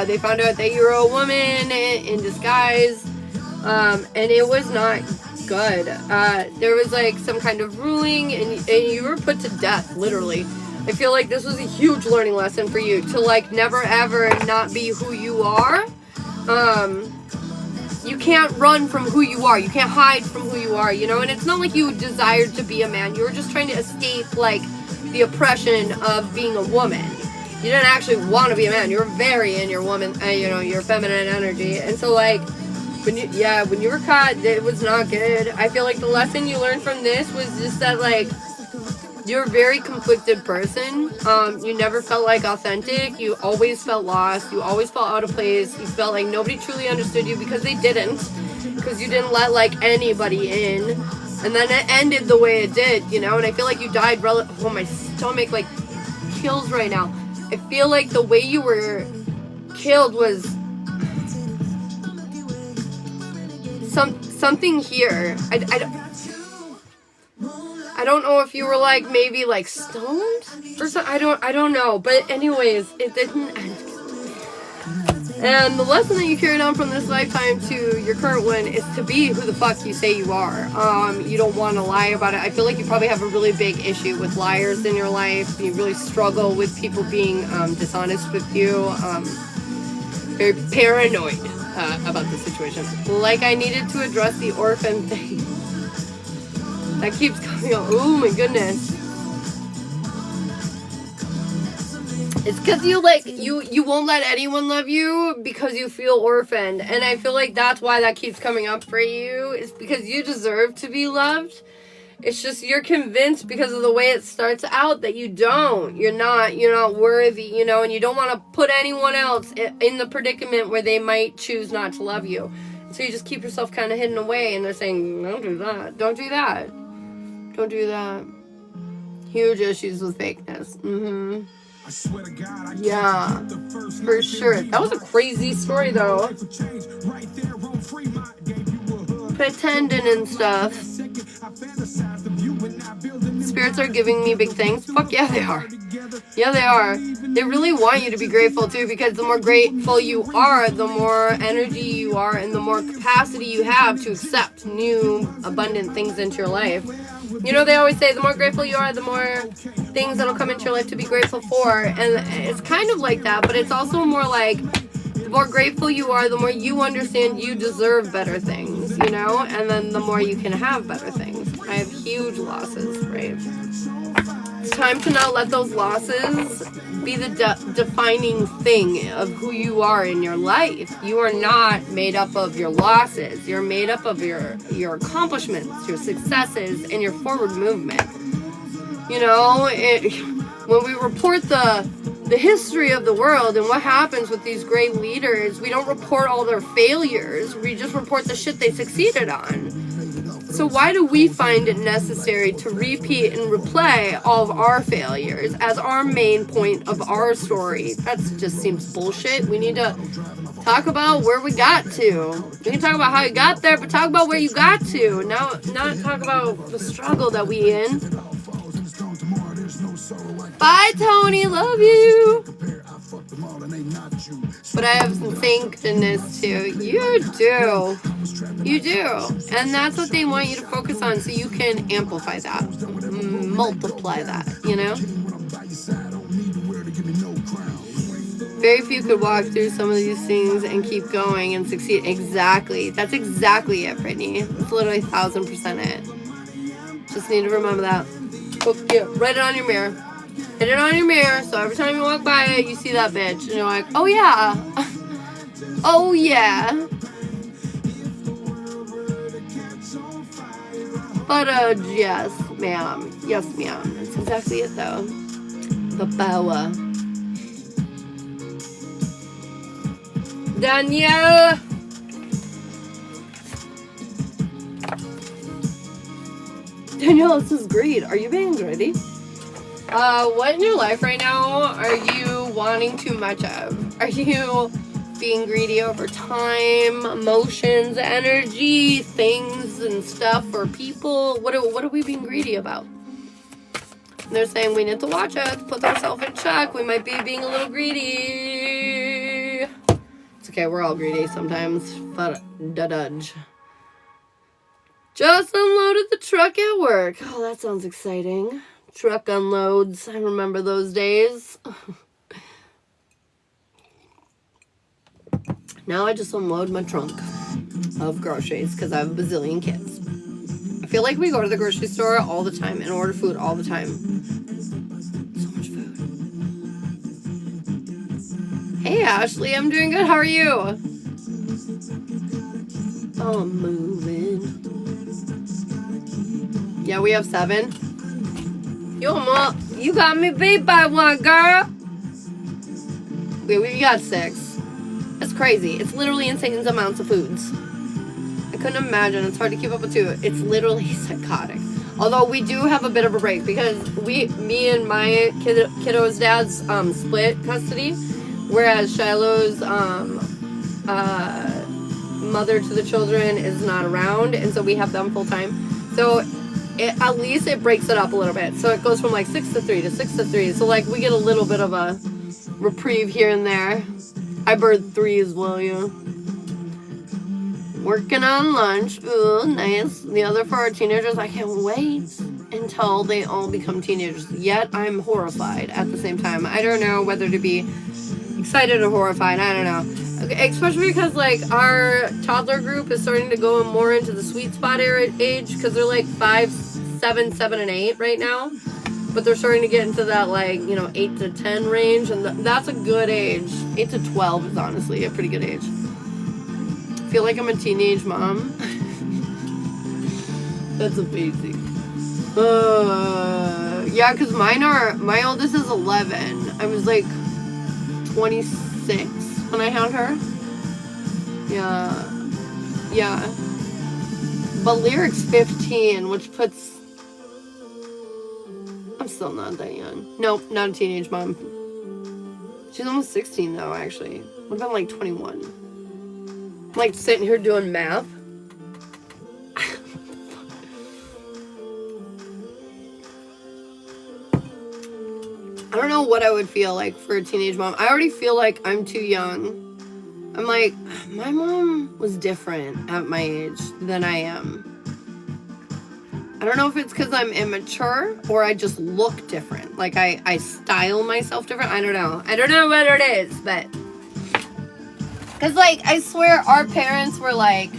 They found out that you were a woman in disguise, and it was not good. There was like some kind of ruling, and you were put to death, literally. I feel like this was a huge learning lesson for you to, like, never ever not be who you are. You can't run from who you are. You can't hide from who you are, and it's not like you desired to be a man. You were just trying to escape, like, the oppression of being a woman. You didn't actually want to be a man. You were very in your woman, your feminine energy. And so, like, when you were caught, it was not good. I feel like the lesson you learned from this was just that, like, you're a very conflicted person. You never felt like authentic. You always felt lost. You always felt out of place. You felt like nobody truly understood you because they didn't. Because you didn't let, like, anybody in. And then it ended the way it did, And I feel like you died oh, my stomach, like, kills right now. I feel like the way you were killed was something here. I don't know if you were like maybe like stoned or something. I don't know. But anyways, it didn't end. And the lesson that you carried on from this lifetime to your current one is to be who the fuck you say you are. You don't want to lie about it. I feel like you probably have a really big issue with liars in your life. You really struggle with people being dishonest with you. Very paranoid about the situation. Like I needed to address the orphan thing. That keeps coming up. Oh my goodness. It's because you won't let anyone love you because you feel orphaned. And I feel like that's why that keeps coming up for you. It's because you deserve to be loved. It's just you're convinced because of the way it starts out that you don't. You're not worthy, you know, and you don't want to put anyone else in the predicament where they might choose not to love you. So you just keep yourself kind of hidden away, and they're saying, don't do that. Don't do that. Don't do that. Huge issues with fakeness. Mm-hmm. Yeah, for sure. That was a crazy story, though. Pretending and stuff. Spirits are giving me big things. Fuck yeah, they are. Yeah, they are. They really want you to be grateful, too, because the more grateful you are, the more energy you are, and the more capacity you have to accept new, abundant things into your life. You know, they always say the more grateful you are, the more things that'll come into your life to be grateful for. And it's kind of like that, but it's also more like the more grateful you are, the more you understand you deserve better things, you know? And then the more you can have better things. I have huge losses, right? It's time to not let those losses be the defining thing of who you are in your life. You are not made up of your losses. You're made up of your accomplishments, your successes, and your forward movement. You know, when we report the history of the world and what happens with these great leaders, we don't report all their failures. We just report the shit they succeeded on. So why do we find it necessary to repeat and replay all of our failures as our main point of our story? That just seems bullshit. We need to talk about where we got to. We can talk about how you got there, but talk about where you got to. Not talk about the struggle that we in. Bye, Tony. Love you. But I have some thankfulness too. You do. You do. And that's what they want you to focus on so you can amplify that. Multiply that, you know? Very few could walk through some of these things and keep going and succeed. Exactly. That's exactly it, Brittany. It's literally 1000% it. Just need to remember that. Yeah, write it on your mirror. Hit it on your mirror, so every time you walk by it, you see that bitch. And you're like, oh yeah. Oh yeah. But, yes, ma'am. Yes, ma'am. That's exactly it, though. The boa. Danielle. Danielle, this is great. Are you being greedy? What in your life right now are you wanting too much of? Are you being greedy over time, emotions, energy, things and stuff, or people? What are we being greedy about? And they're saying we need to watch us, put ourselves in check. We might be being a little greedy. It's okay, we're all greedy sometimes. But da-dudge. Just unloaded the truck at work. Oh, that sounds exciting. Truck unloads. I remember those days. Now I just unload my trunk of groceries because I have a bazillion kids. I feel like we go to the grocery store all the time and order food all the time. So much food. Hey, Ashley. I'm doing good. How are you? Oh, I'm moving. Yeah, we have 7. You got me beat by one, girl. We got 6. That's crazy. It's literally insane amounts of foods. I couldn't imagine. It's hard to keep up with 2. It's literally psychotic. Although we do have a bit of a break because me and my kiddo's dad's mother to the children is not around, and so we have them full time. So at least it breaks it up a little bit. So it goes from like 6 to 3 to 6 to 3. So like we get a little bit of a reprieve here and there. I birthed 3s, will you? Working on lunch. Ooh, nice. The other 4 are teenagers. I can't wait until they all become teenagers. Yet I'm horrified at the same time. I don't know whether to be excited or horrified. I don't know. Okay, especially because like our toddler group is starting to go more into the sweet spot age, because they're like 5, 7, 7, and 8 right now. But they're starting to get into that, like, 8 to 10 range, and that's a good age. 8 to 12 is honestly a pretty good age. I feel like I'm a teenage mom. That's amazing. Yeah, because my oldest is 11. I was like 26 when I had her. Yeah. But Lyric's 15, which puts... I'm still not that young. Nope, not a teenage mom. She's almost 16 though, actually. What about like 21? I'm like sitting here doing math. I don't know what I would feel like for a teenage mom. I already feel like I'm too young. I'm like, my mom was different at my age than I am. I don't know if it's because I'm immature or I just look different. Like I style myself different. I don't know. I don't know what it is, but... Because, like, I swear our parents were like,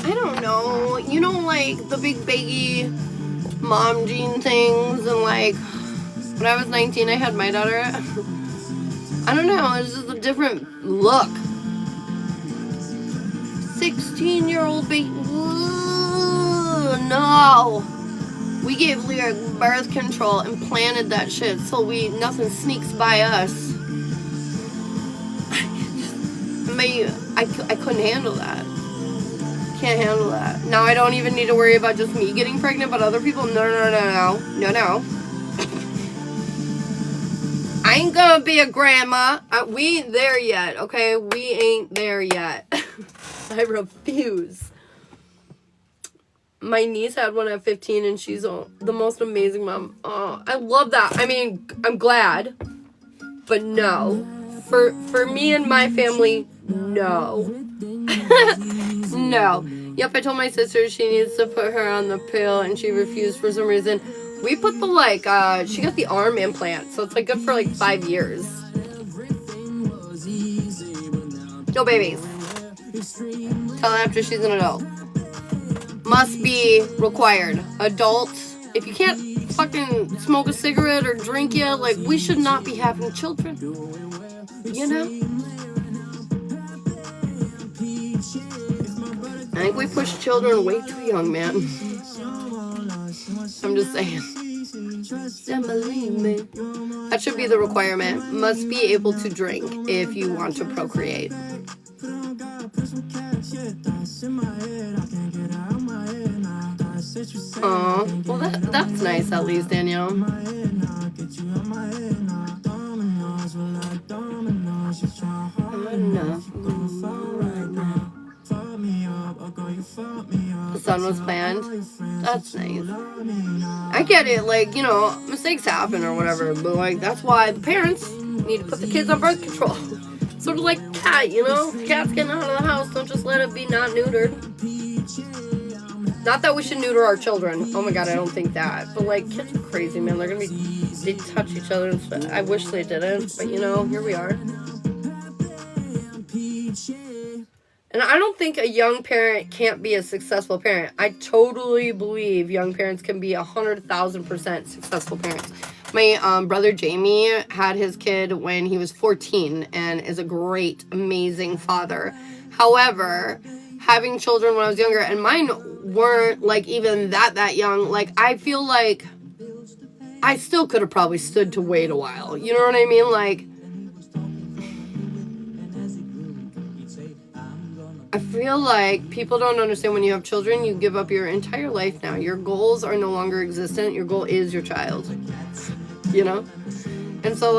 I don't know, like the big baggy mom jean things, and like when I was 19 I had my daughter. I don't know, it's just a different look. 16-year-old baby. Ooh, no. We gave Lyric birth control and planted that shit so nothing sneaks by us. I couldn't handle that. Can't handle that. Now I don't even need to worry about just me getting pregnant, but other people, no. I ain't gonna be a grandma. We ain't there yet, okay? We ain't there yet. I refuse. My niece had one at 15, and she's the most amazing mom. Oh, I love that. I mean, I'm glad, but no. For me and my family, no. No. Yep, I told my sister she needs to put her on the pill, and she refused for some reason. We put the, she got the arm implant, so it's, good for, 5 years. No babies. Tell her after she's an adult. Must be required. Adults, if you can't fucking smoke a cigarette or drink yet, we should not be having children. You know? I think we push children way too young, man. I'm just saying. That should be the requirement. Must be able to drink if you want to procreate. Aw, well that's nice at least, Danielle. The son was planned. That's nice. I get it, mistakes happen or whatever, but that's why the parents need to put the kids on birth control. Sort of like cat, cat's getting out of the house, don't just let it be not neutered. Not that we should neuter our children. Oh my god, I don't think that. But kids are crazy, man. They touch each other and stuff. I wish they didn't, but here we are. And I don't think a young parent can't be a successful parent. I totally believe young parents can be 100,000% successful parents. My brother Jamie had his kid when he was 14 and is a great, amazing father. However, having children when I was younger, and mine weren't even that young, I feel like I still could have probably stood to wait a while. You know what I mean? I feel like people don't understand when you have children, you give up your entire life now. Your goals are no longer existent. Your goal is your child. And so,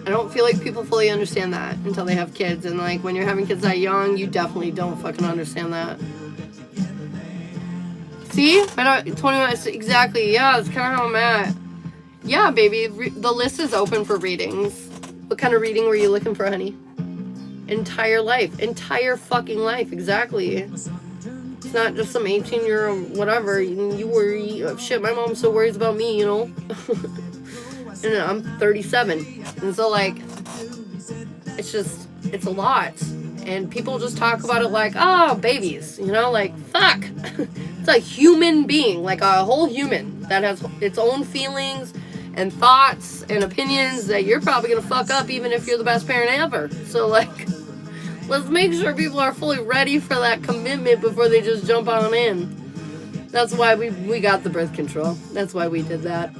I don't feel like people fully understand that until they have kids. And like when you're having kids that young, you definitely don't fucking understand that. See? I don't, 21, exactly. Yeah, that's kind of how I'm at. Yeah, baby. The list is open for readings. What kind of reading were you looking for, honey? Entire life. Entire fucking life. Exactly. It's not just some 18-year-old whatever. You worry. Shit, my mom still worries about me, you know? And I'm 37. And so, like, it's a lot. And people just talk about it like, oh, babies. You know, like, fuck. It's a human being. Like a whole human that has its own feelings and thoughts and opinions that you're probably going to fuck up even if you're the best parent ever. So, like, let's make sure people are fully ready for that commitment before they just jump on in. That's why we got the birth control. That's why we did that.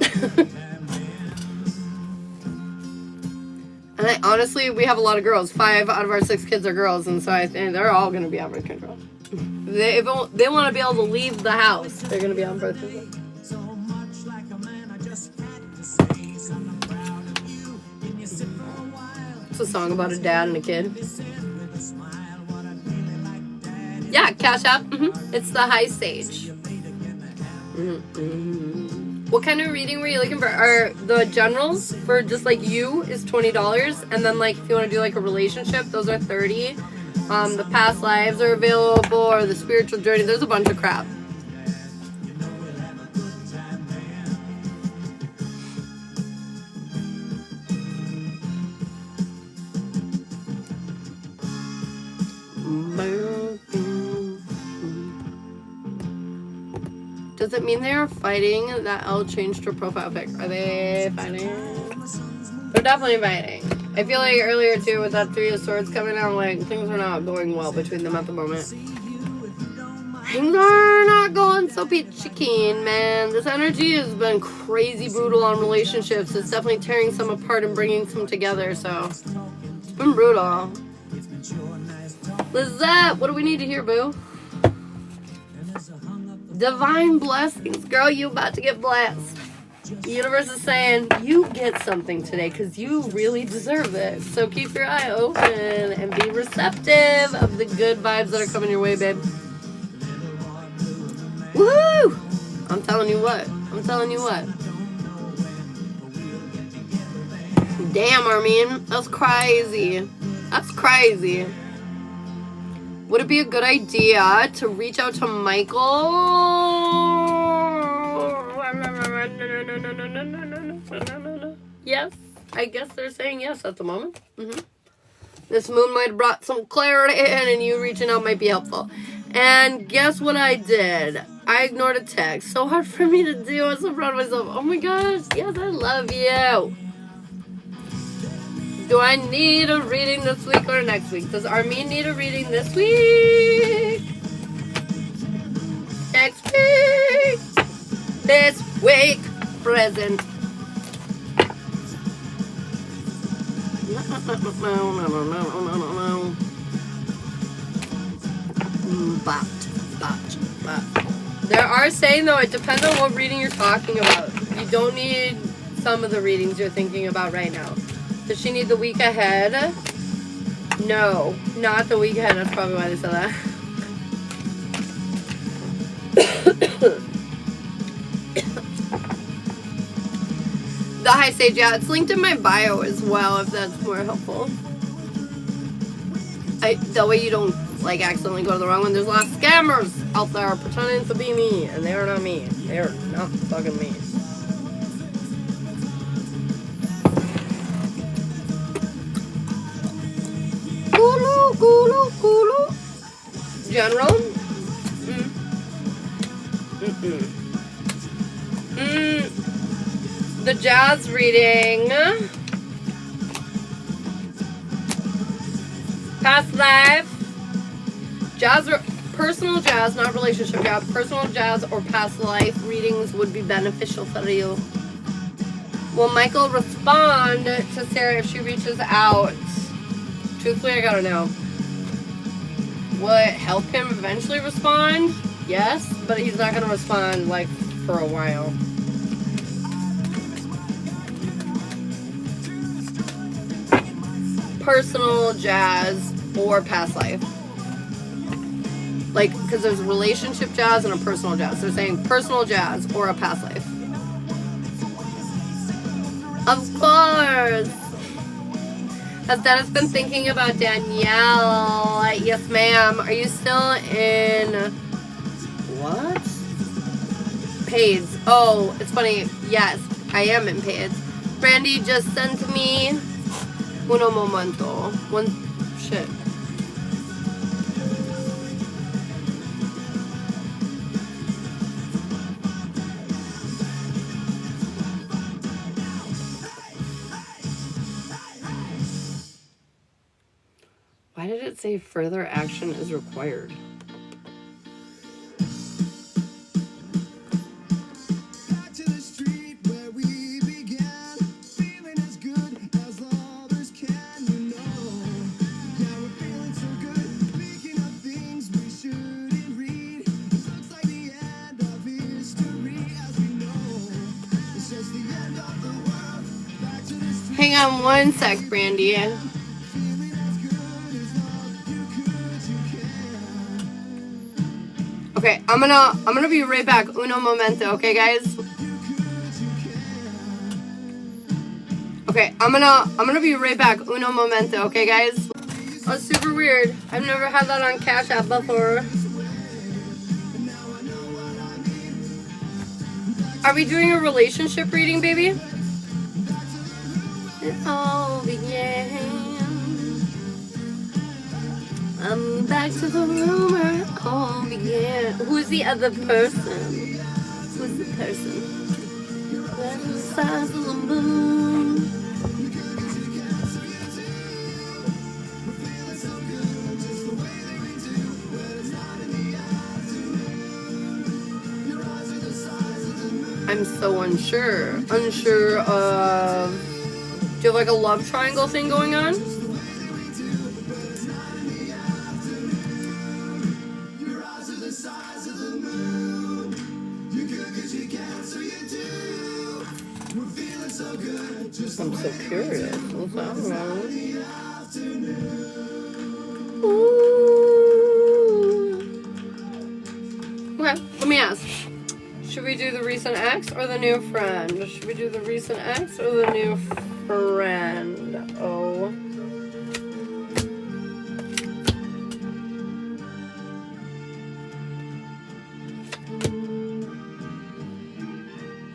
And honestly, we have a lot of girls. 5 out of our 6 kids are girls, and so I think they're all going to be on birth control. They want to be able to leave the house. They're going to be on birth control. It's a song about a dad and a kid. Yeah, Cash App. Mm-hmm. It's the high stage. Mm-hmm. What kind of reading were you looking for? Are the generals for just like you is $20, and then like if you want to do like a relationship, those are $30. The past lives are available, or the spiritual journey. There's a bunch of crap. Does it mean they are fighting that Elle changed her profile pic? Are they fighting? They're definitely fighting. I feel like earlier too with that 3 of Swords coming out, like things are not going well between them at the moment. Things are not going so peachy keen, man. This energy has been crazy brutal on relationships. It's definitely tearing some apart and bringing some together, so it's been brutal. Lizette, what do we need to hear, boo? Divine blessings. Girl, you about to get blessed. The universe is saying, you get something today because you really deserve it. So keep your eye open and be receptive of the good vibes that are coming your way, babe. Woo! I'm telling you what. Damn, Armin. That's crazy. Would it be a good idea to reach out to Michael? Yes. I guess they're saying yes at the moment. Mm-hmm. This moon might have brought some clarity in, and you reaching out might be helpful. And guess what I did? I ignored a text. So hard for me to do. I'm so proud of myself. Oh my gosh. Yes, I love you. Do I need a reading this week or next week? Does Armin need a reading this week? Next week? This week? Present. There are saying though, it depends on what reading you're talking about. You don't need some of the readings you're thinking about right now. Does she need the week ahead? No, not the week ahead. That's probably why they said that. The high stage, yeah, it's linked in my bio as well, if that's more helpful. That way you don't like accidentally go to the wrong one. There's a lot of scammers out there pretending to be me, and they are not me. They are not fucking me. Kulu. General? The jazz reading. Past life. Jazz, personal jazz, not relationship jazz. Personal jazz or past life readings would be beneficial for you. Will Michael respond to Sarah if she reaches out? Truthfully, I gotta know. Will it help him eventually respond? Yes, but he's not gonna respond like for a while. personal jazz or past life. Like, because there's relationship jazz and a personal jazz. They're saying personal jazz or a past life. Of course. Has Dennis been thinking about Danielle? Yes, ma'am. Are you still in... What? Paids. Oh, it's funny. Yes, I am in Paids. Brandy just sent me... Uno momento. One... Shit. Why did it say further action is required? Hang on one sec, Brandy. Okay, I'm gonna be right back. Uno momento, okay, guys? Okay, I'm gonna be right back. Uno momento, okay, guys? Oh, it's super weird. I've never had that on Cash App before. Are we doing a relationship reading, baby? It all began. I'm back to the rumor. It all began. Who's the other person? Who's the person? That's the size of the moon. I'm so unsure. Unsure of... Do you have like a love triangle thing going on? I'm so curious. What's that wrong? Okay, let me ask. Should we do the recent ex or the new friend? Should we do the recent ex or the new friend? Oh.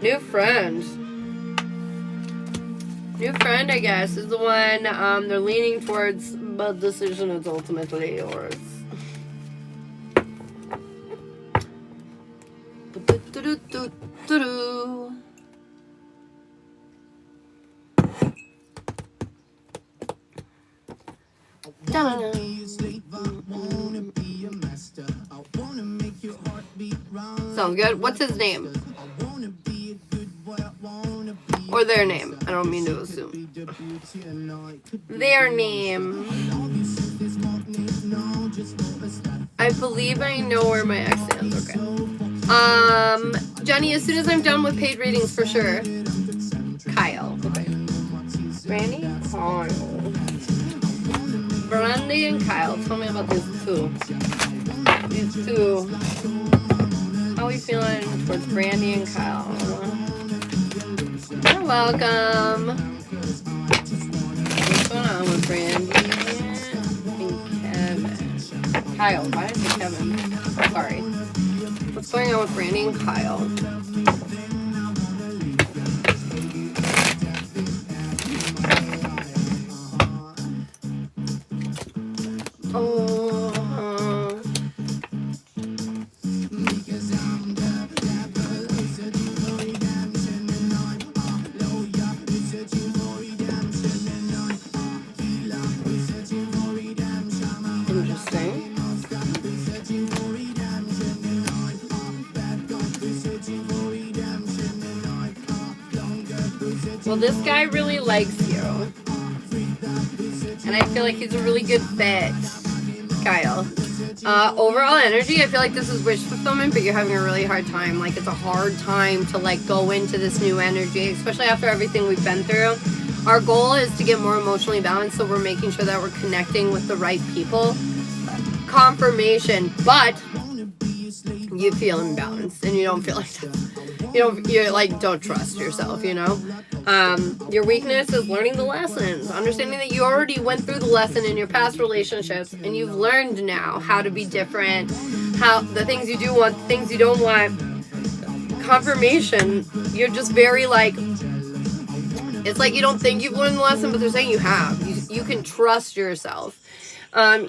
New friend. New friend, I guess, is the one they're leaning towards, but the decision is ultimately yours. Sounds good. What's his name? Or their name. I don't mean to assume. Their name. I believe I know where my ex stands. Okay. Jenny, as soon as I'm done with paid readings, for sure. Kyle. Okay. Brandy? Kyle. Brandy and Kyle. Tell me about these two. These two. How are we feeling towards Brandy and Kyle? You're welcome. What's going on with Brandy and Kevin? Kyle. Why is it Kevin? Sorry. What's going on with Brandy and Kyle? Well, this guy really likes you. And I feel like he's a really good fit, Kyle. Overall energy, I feel like this is wish fulfillment, but you're having a really hard time. Like, it's a hard time to, like, go into this new energy, especially after everything we've been through. Our goal is to get more emotionally balanced, so we're making sure that we're connecting with the right people. Confirmation, but you feel imbalanced and you don't feel like that. You're like, don't trust yourself, you know? Your weakness is learning the lessons, understanding that you already went through the lesson in your past relationships and you've learned now how to be different, how the things you do want, the things you don't want. Confirmation, you're just very like, it's like you don't think you've learned the lesson, but they're saying you have. You can trust yourself.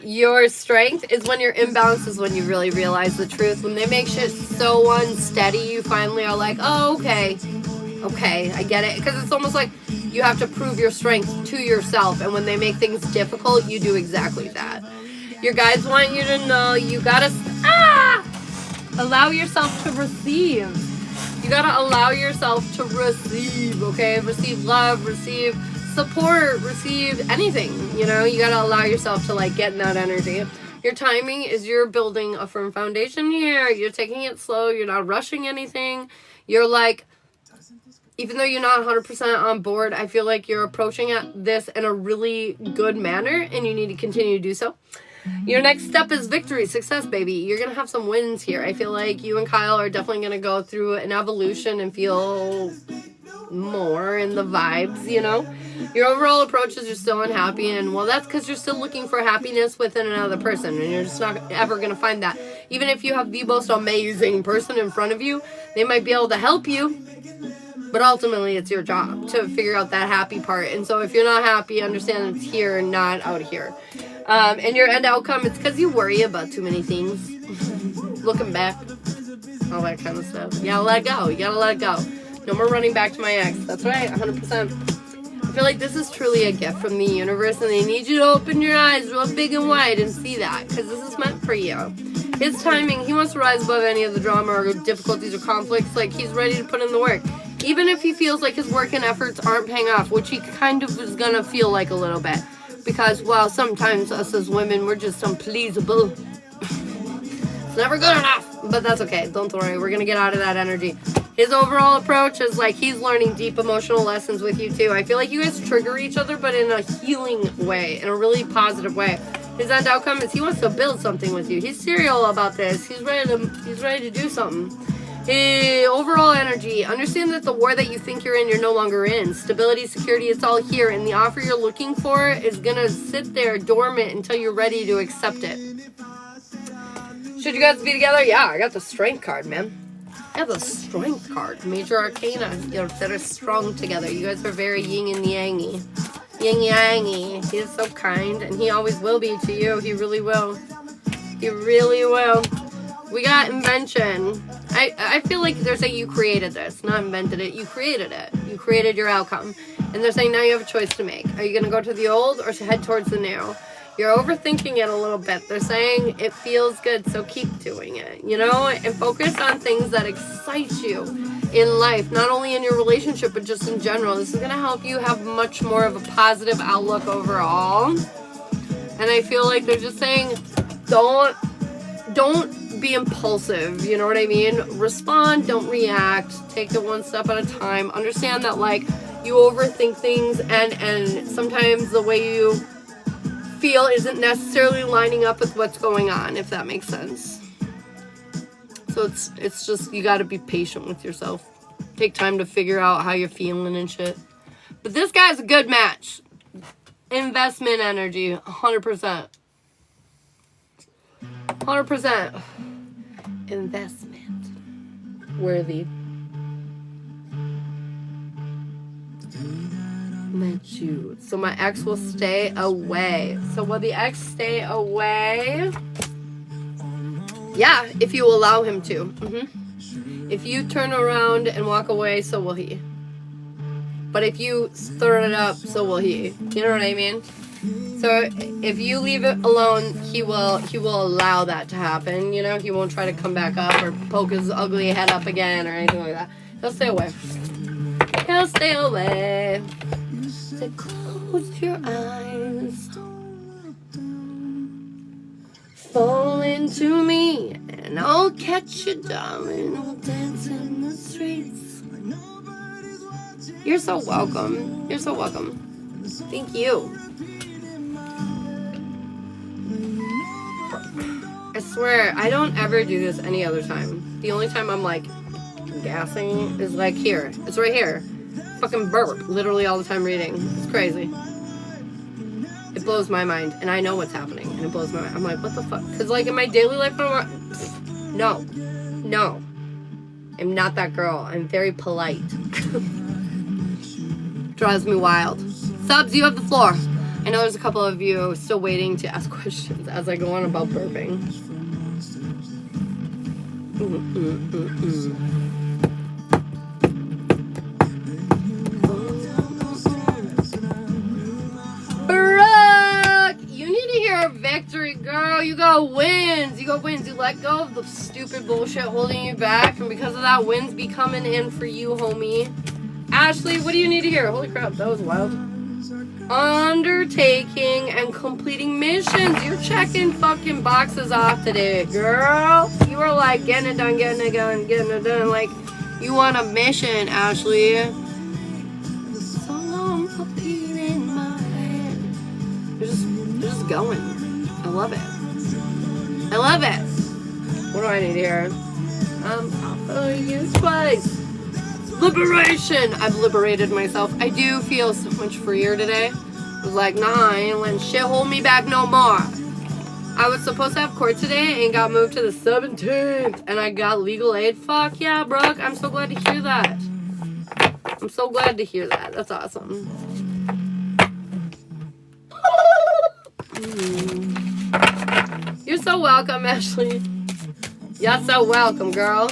Your strength is when you're imbalanced, is when you really realize the truth. When they make shit so unsteady, you finally are like, oh, okay, I get it. Because it's almost like you have to prove your strength to yourself. And when they make things difficult, you do exactly that. Your guides want you to know you gotta allow yourself to receive. You gotta allow yourself to receive, okay? Receive love, receive support, receive anything, you know? You gotta allow yourself to, like, get in that energy. Your timing is you're building a firm foundation here. You're taking it slow. You're not rushing anything. You're, like, even though you're not 100% on board, I feel like you're approaching this in a really good manner, and you need to continue to do so. Your next step is victory, success, baby. You're going to have some wins here. I feel like you and Kyle are definitely going to go through an evolution and feel more in the vibes, you know? Your overall approach is you're still unhappy, and, well, that's because you're still looking for happiness within another person, and you're just not ever going to find that. Even if you have the most amazing person in front of you, they might be able to help you, but ultimately it's your job to figure out that happy part. And so if you're not happy, understand it's here and not out here. And your end outcome, it's because you worry about too many things. Looking back, all that kind of stuff. You gotta let it go. You gotta let it go. No more running back to my ex. That's right, 100%. I feel like this is truly a gift from the universe, and they need you to open your eyes real big and wide and see that, because this is meant for you. His timing, he wants to rise above any of the drama or difficulties or conflicts. Like, he's ready to put in the work. Even if he feels like his work and efforts aren't paying off, which he kind of is gonna feel like a little bit. Because, well, sometimes us as women, we're just unpleasable. It's never good enough. But that's okay. Don't worry. We're going to get out of that energy. His overall approach is like he's learning deep emotional lessons with you, too. I feel like you guys trigger each other, but in a healing way, in a really positive way. His end outcome is he wants to build something with you. He's serial about this. He's ready to do something. Overall energy, understand that the war that you think you're in, you're no longer in. Stability, security, it's all here, and the offer you're looking for is gonna sit there dormant until you're ready to accept it. Should you guys be together? Yeah, I got the strength card, man. I have the strength card. Major arcana, that are strong together. You guys are very yin and yangy. Yin yangy. He is so kind, and he always will be to you. He really will. He really will. We got invention. I feel like they're saying you created this, not invented it. You created it. You created your outcome. And they're saying now you have a choice to make. Are you going to go to the old or head towards the new? You're overthinking it a little bit. They're saying it feels good, so keep doing it, you know? And focus on things that excite you in life, not only in your relationship, but just in general. This is going to help you have much more of a positive outlook overall. And I feel like they're just saying don't be impulsive, you know what I mean? Respond, don't react. Take it one step at a time. Understand that, like, you overthink things, and sometimes the way you feel isn't necessarily lining up with what's going on, if that makes sense. So it's just, you got to be patient with yourself. Take time to figure out how you're feeling and shit. But this guy's a good match. Investment energy, 100%. 100%. Investment worthy. Met you. So my ex will stay away. So will the ex stay away? Yeah, if you allow him to. If you turn around and walk away, so will he. But if you stir it up, so will he. You know what I mean? So if you leave it alone, he will allow that to happen. You know, he won't try to come back up or poke his ugly head up again or anything like that. He'll stay away. He'll stay away. So close your eyes. Fall into me, and I'll catch you, darling. We'll dance in the streets. You're so welcome. You're so welcome. Thank you. I swear, I don't ever do this any other time. The only time I'm like gassing is like here. It's right here. Fucking burp. Literally all the time reading. It's crazy. It blows my mind. And I know what's happening. And it blows my mind. I'm like, what the fuck? Because like in my daily life, no. No. I'm not that girl. I'm very polite. Drives me wild. Subs, you have the floor. I know there's a couple of you still waiting to ask questions as I go on about burping. Brooke! You need to hear a victory, girl. You got wins. You got wins. You let go of the stupid bullshit holding you back. And because of that, wins be coming in for you, homie. Ashley, what do you need to hear? Holy crap, that was wild. Undertaking and completing missions. You're checking fucking boxes off today, girl. You are like getting it done, getting it done, getting it done. Like you want a mission, Ashley. So long for being my hand. You're just going. I love it. I love it. What do I need here? I'm following you twice. Liberation! I've liberated myself. I do feel so much freer today. I was like, nah, I ain't letting shit hold me back no more. I was supposed to have court today and got moved to the 17th. And I got legal aid. Fuck yeah, Brooke. I'm so glad to hear that. I'm so glad to hear that. That's awesome. You're so welcome, Ashley. You're so welcome, girl.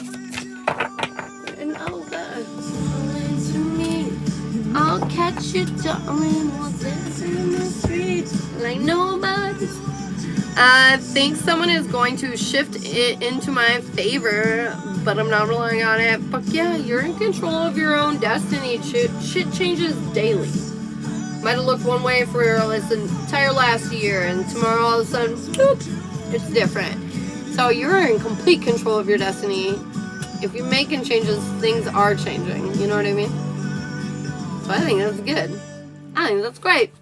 And oh, God. I'll catch you, darling, while dancing in the streets like nobody. I think someone is going to shift it into my favor, but I'm not relying on it. Fuck yeah, you're in control of your own destiny. Shit changes daily. Might have looked one way for this entire last year, and tomorrow all of a sudden, boop, it's different. So you're in complete control of your destiny. If you're making changes, things are changing. You know what I mean? So I think that's good. I think that's great.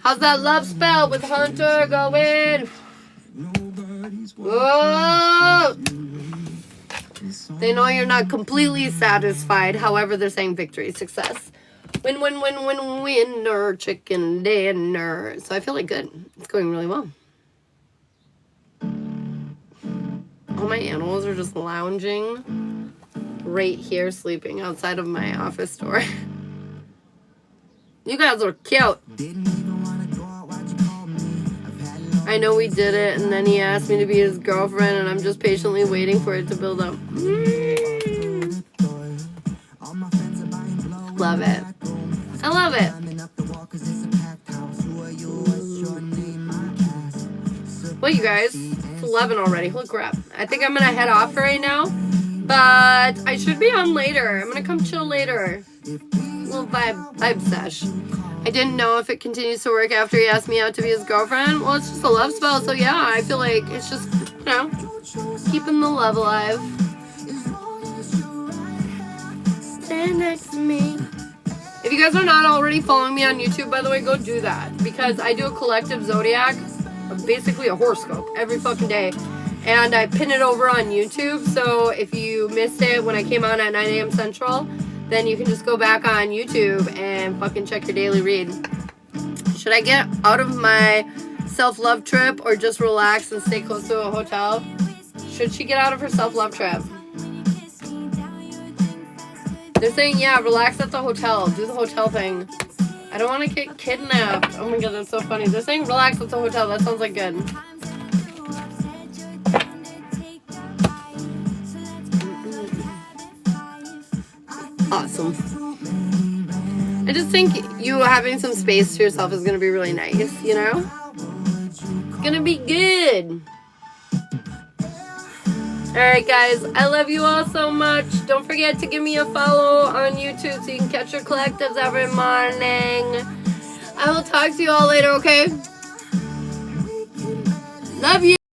How's that love spell with Hunter going? Whoa! They know you're not completely satisfied. However, they're saying victory, success. Win, win, win, win, winner, chicken dinner. So I feel like good. It's going really well. All my animals are just lounging right here, sleeping outside of my office door. You guys are cute. I know we did it, and then he asked me to be his girlfriend, and I'm just patiently waiting for it to build up. Love it. I love it. Well, you guys, it's 11 already. Holy crap. I think I'm going to head off right now, but I should be on later. I'm going to come chill later. Little vibe sesh. I didn't know if it continues to work after he asked me out to be his girlfriend. Well, it's just a love spell, so yeah, I feel like it's just, you know, keeping the love alive. Stand next to me. If you guys are not already following me on YouTube, by the way, go do that. Because I do a collective Zodiac, basically a horoscope, every fucking day. And I pin it over on YouTube, so if you missed it when I came on at 9 a.m. Central, then you can just go back on YouTube and fucking check your daily read. Should I get out of my self-love trip or just relax and stay close to a hotel? Should she get out of her self-love trip? They're saying, yeah, relax at the hotel. Do the hotel thing. I don't want to get kidnapped. Oh my god, that's so funny. They're saying relax at the hotel. That sounds like good. Awesome. I just think you having some space to yourself is going to be really nice, you know? It's going to be good. Alright guys, I love you all so much. Don't forget to give me a follow on YouTube so you can catch your collectives every morning. I will talk to you all later, okay? Love you.